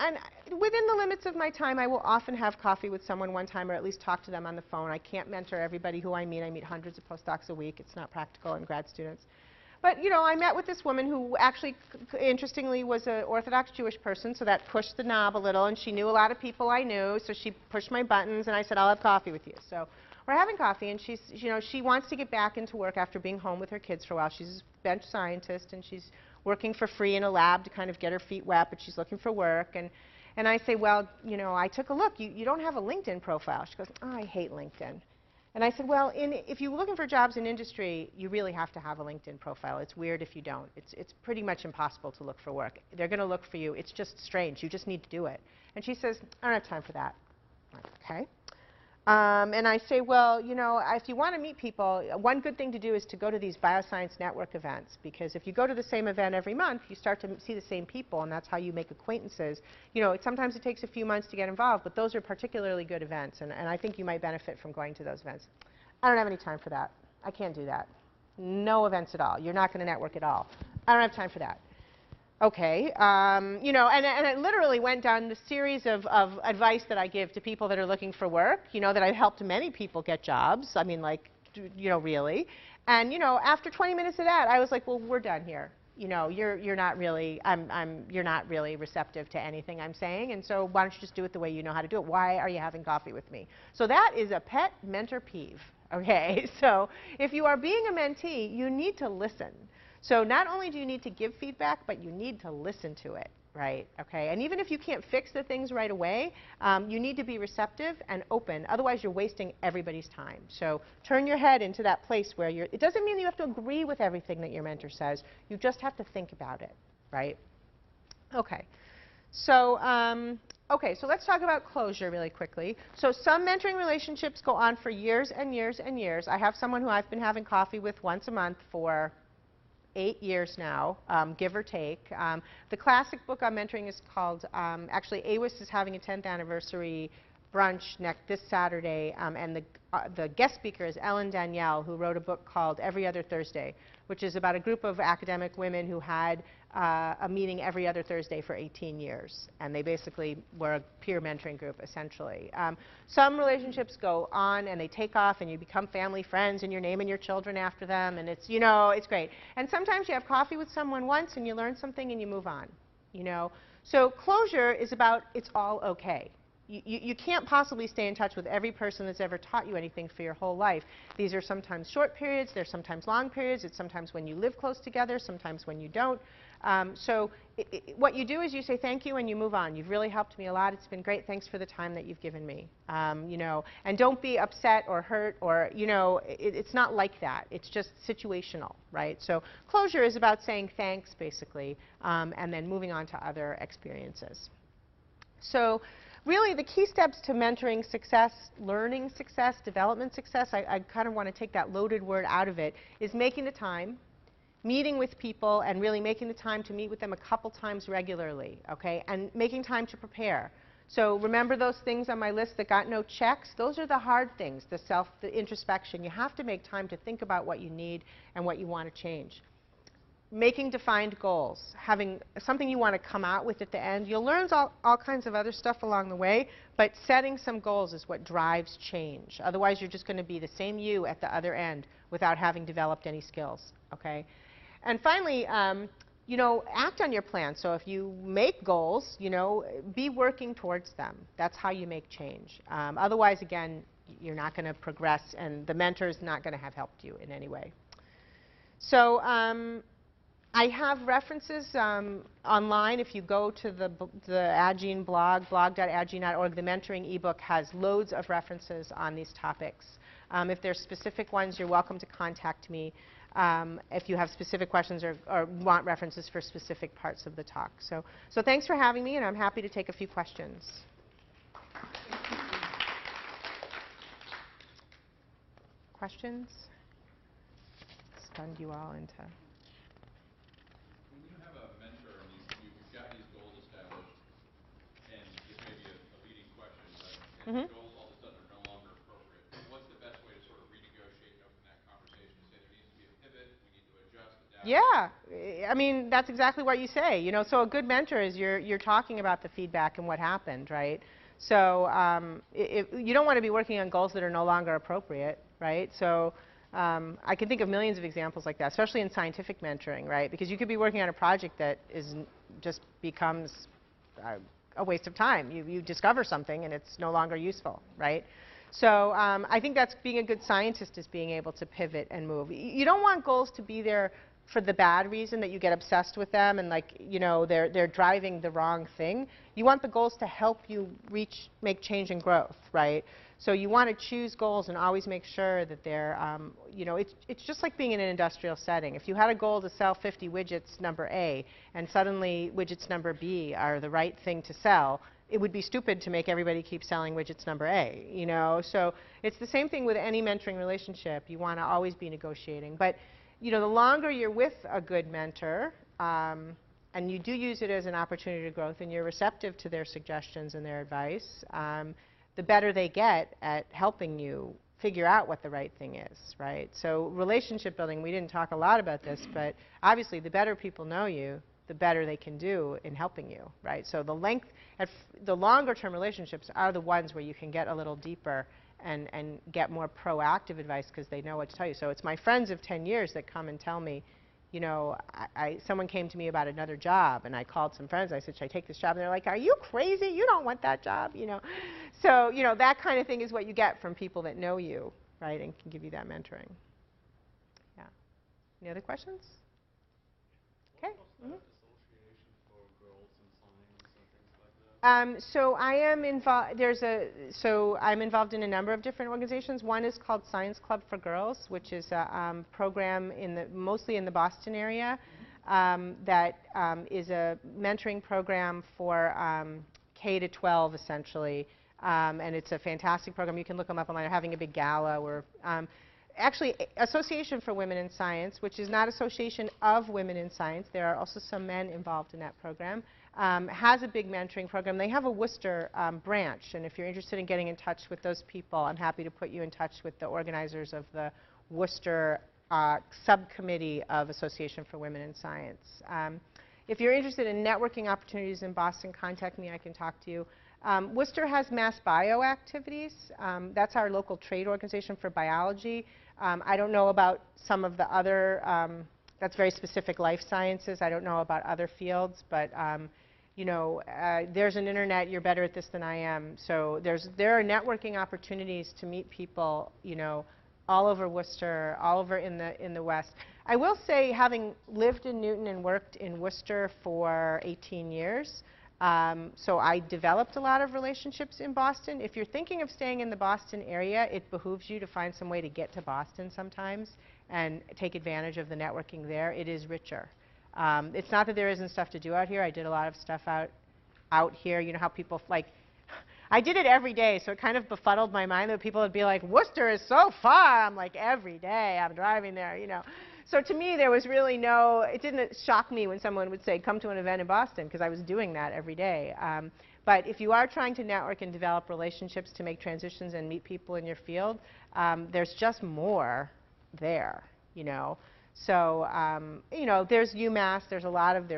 within the limits of my time, I will often have coffee with someone one time, or at least talk to them on the phone. I can't mentor everybody who I meet. I meet hundreds of postdocs a week. It's not practical, and grad students. But, you know, I met with this woman who actually, interestingly, was an Orthodox Jewish person, so that pushed the knob a little, and she knew a lot of people I knew, so she pushed my buttons, and I said, I'll have coffee with you. So we're having coffee, and she's, you know, she wants to get back into work after being home with her kids for a while. She's a bench scientist, and she's working for free in a lab to kind of get her feet wet, but she's looking for work. And I say, well, you know, I took a look. You don't have a LinkedIn profile. She goes, oh, I hate LinkedIn. And I said, well, if you're looking for jobs in industry, you really have to have a LinkedIn profile. It's weird if you don't. It's pretty much impossible to look for work. They're going to look for you. It's just strange. You just need to do it. And she says, I don't have time for that. I'm like, okay. And I say, well, you know, if you want to meet people, one good thing to do is to go to these bioscience network events, because if you go to the same event every month, you start to see the same people, and that's how you make acquaintances. You know, sometimes it takes a few months to get involved, but those are particularly good events, and I think you might benefit from going to those events. I don't have any time for that. I can't do that. No events at all. You're not going to network at all. I don't have time for that. Okay, you know, and it literally went down the series of advice that I give to people that are looking for work, you know, that I've helped many people get jobs. I mean, like, you know, really. And, you know, after 20 minutes of that, I was like, well, we're done here. You know, you're not really, you're not really receptive to anything I'm saying, and so why don't you just do it the way you know how to do it? Why are you having coffee with me? So that is a pet mentor peeve, okay? So if you are being a mentee, you need to listen. So not only do you need to give feedback, but you need to listen to it, right? Okay, and even if you can't fix the things right away, you need to be receptive and open. Otherwise, you're wasting everybody's time. So turn your head into that place where you're, it doesn't mean you have to agree with everything that your mentor says. You just have to think about it, right? Okay, so so let's talk about closure really quickly. So some mentoring relationships go on for years and years and years. I have someone who I've been having coffee with once a month for 8 years now, give or take. The classic book on mentoring is called, actually AWIS is having a 10th anniversary brunch this Saturday, and the guest speaker is Ellen Danielle, who wrote a book called Every Other Thursday, which is about a group of academic women who had a meeting every other Thursday for 18 years. And they basically were a peer mentoring group, essentially. Some relationships go on and they take off and you become family friends and you're naming your children after them, and it's, you know, it's great. And sometimes you have coffee with someone once and you learn something and you move on, you know. So closure is about it's all okay. You can't possibly stay in touch with every person that's ever taught you anything for your whole life. These are sometimes short periods, they're sometimes long periods, it's sometimes when you live close together, sometimes when you don't. What you do is you say thank you and you move on. You've really helped me a lot. It's been great. Thanks for the time that you've given me. You know, and don't be upset or hurt or, you know, it's not like that. It's just situational, right? So closure is about saying thanks, basically, and then moving on to other experiences. So really, the key steps to mentoring success, learning success, development success, I kind of want to take that loaded word out of it, is making the time, meeting with people, and really making the time to meet with them a couple times regularly, okay? And making time to prepare. So remember those things on my list that got no checks? Those are the hard things, the introspection. You have to make time to think about what you need and what you want to change. Making defined goals, having something you want to come out with at the end. You'll learn all kinds of other stuff along the way, but setting some goals is what drives change. Otherwise, you're just going to be the same you at the other end without having developed any skills, okay? And finally, you know, act on your plan. So if you make goals, you know, be working towards them. That's how you make change. Otherwise, again, you're not going to progress, and the mentor's not going to have helped you in any way. So I have references online. If you go to the Agene blog, blog.agene.org, the mentoring ebook has loads of references on these topics. If there's specific ones, you're welcome to contact me if you have specific questions or want references for specific parts of the talk. So thanks for having me, and I'm happy to take a few questions. Questions? Stunned you all into... When you have a mentor and you've got these goals established, and this may be a leading question, but the goals all of a sudden are no longer appropriate, what's the best way to sort of renegotiate and open that conversation to say there needs to be a pivot, we need to adjust, adapt? Yeah, I mean, that's exactly what you say. You know, so a good mentor is you're talking about the feedback and what happened, right? So you don't want to be working on goals that are no longer appropriate, right? So I can think of millions of examples like that, especially in scientific mentoring, right? Because you could be working on a project that just becomes a waste of time. You discover something and it's no longer useful, right? So I think that's being a good scientist, is being able to pivot and move. You don't want goals to be there for the bad reason, that you get obsessed with them and, like, you know, they're driving the wrong thing. You want the goals to help you make change and growth, right? So you want to choose goals and always make sure that they're, you know, it's just like being in an industrial setting. If you had a goal to sell 50 widgets number A, and suddenly widgets number B are the right thing to sell, it would be stupid to make everybody keep selling widgets number A, you know? So it's the same thing with any mentoring relationship. You want to always be negotiating. But, you know, the longer you're with a good mentor, and you do use it as an opportunity to growth, and you're receptive to their suggestions and their advice, the better they get at helping you figure out what the right thing is, right? So relationship building, we didn't talk a lot about this, but obviously the better people know you, the better they can do in helping you, right? So the longer term relationships are the ones where you can get a little deeper and get more proactive advice because they know what to tell you. So it's my friends of 10 years that come and tell me, you know, someone came to me about another job, and I called some friends. I said, should I take this job? And they're like, are you crazy? You don't want that job, you know. So, you know, that kind of thing is what you get from people that know you, right, and can give you that mentoring. Yeah. Any other questions? Okay. Association for girls in science and things like that? So I am involved. I'm involved in a number of different organizations. One is called Science Club for Girls, which is a program mostly in the Boston area. That is a mentoring program for K to 12, essentially, and it's a fantastic program. You can look them up online. They're having a big gala. Actually, Association for Women in Science, which is not Association of Women in Science. There are also some men involved in that program. Has a big mentoring program. They have a Worcester branch, and if you're interested in getting in touch with those people, I'm happy to put you in touch with the organizers of the Worcester subcommittee of Association for Women in Science. If you're interested in networking opportunities in Boston, contact me. I can talk to you. Worcester has mass bio activities. That's our local trade organization for biology. I don't know about some of the other, that's very specific life sciences. I don't know about other fields, but you know, there's an internet. You're better at this than I am. So there are networking opportunities to meet people, you know, all over Worcester, all over in the West. I will say, having lived in Newton and worked in Worcester for 18 years, so I developed a lot of relationships in Boston. If you're thinking of staying in the Boston area, it behooves you to find some way to get to Boston sometimes and take advantage of the networking there. It is richer. It's not that there isn't stuff to do out here. I did a lot of stuff out here. You know how people, like, I did it every day, so it kind of befuddled my mind that people would be like, Worcester is so far. I'm like, every day I'm driving there, you know. So to me, there was really it didn't shock me when someone would say, come to an event in Boston, because I was doing that every day. But if you are trying to network and develop relationships to make transitions and meet people in your field, there's just more there, you know. So, you know, there's UMass, there's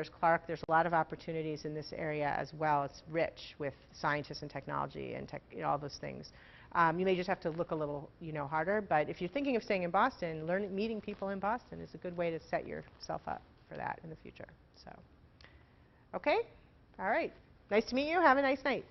Clark, there's a lot of opportunities in this area as well. It's rich with scientists and technology and you know, all those things. You may just have to look a little, you know, harder. But if you're thinking of staying in Boston, meeting people in Boston is a good way to set yourself up for that in the future. So, okay, all right. Nice to meet you. Have a nice night.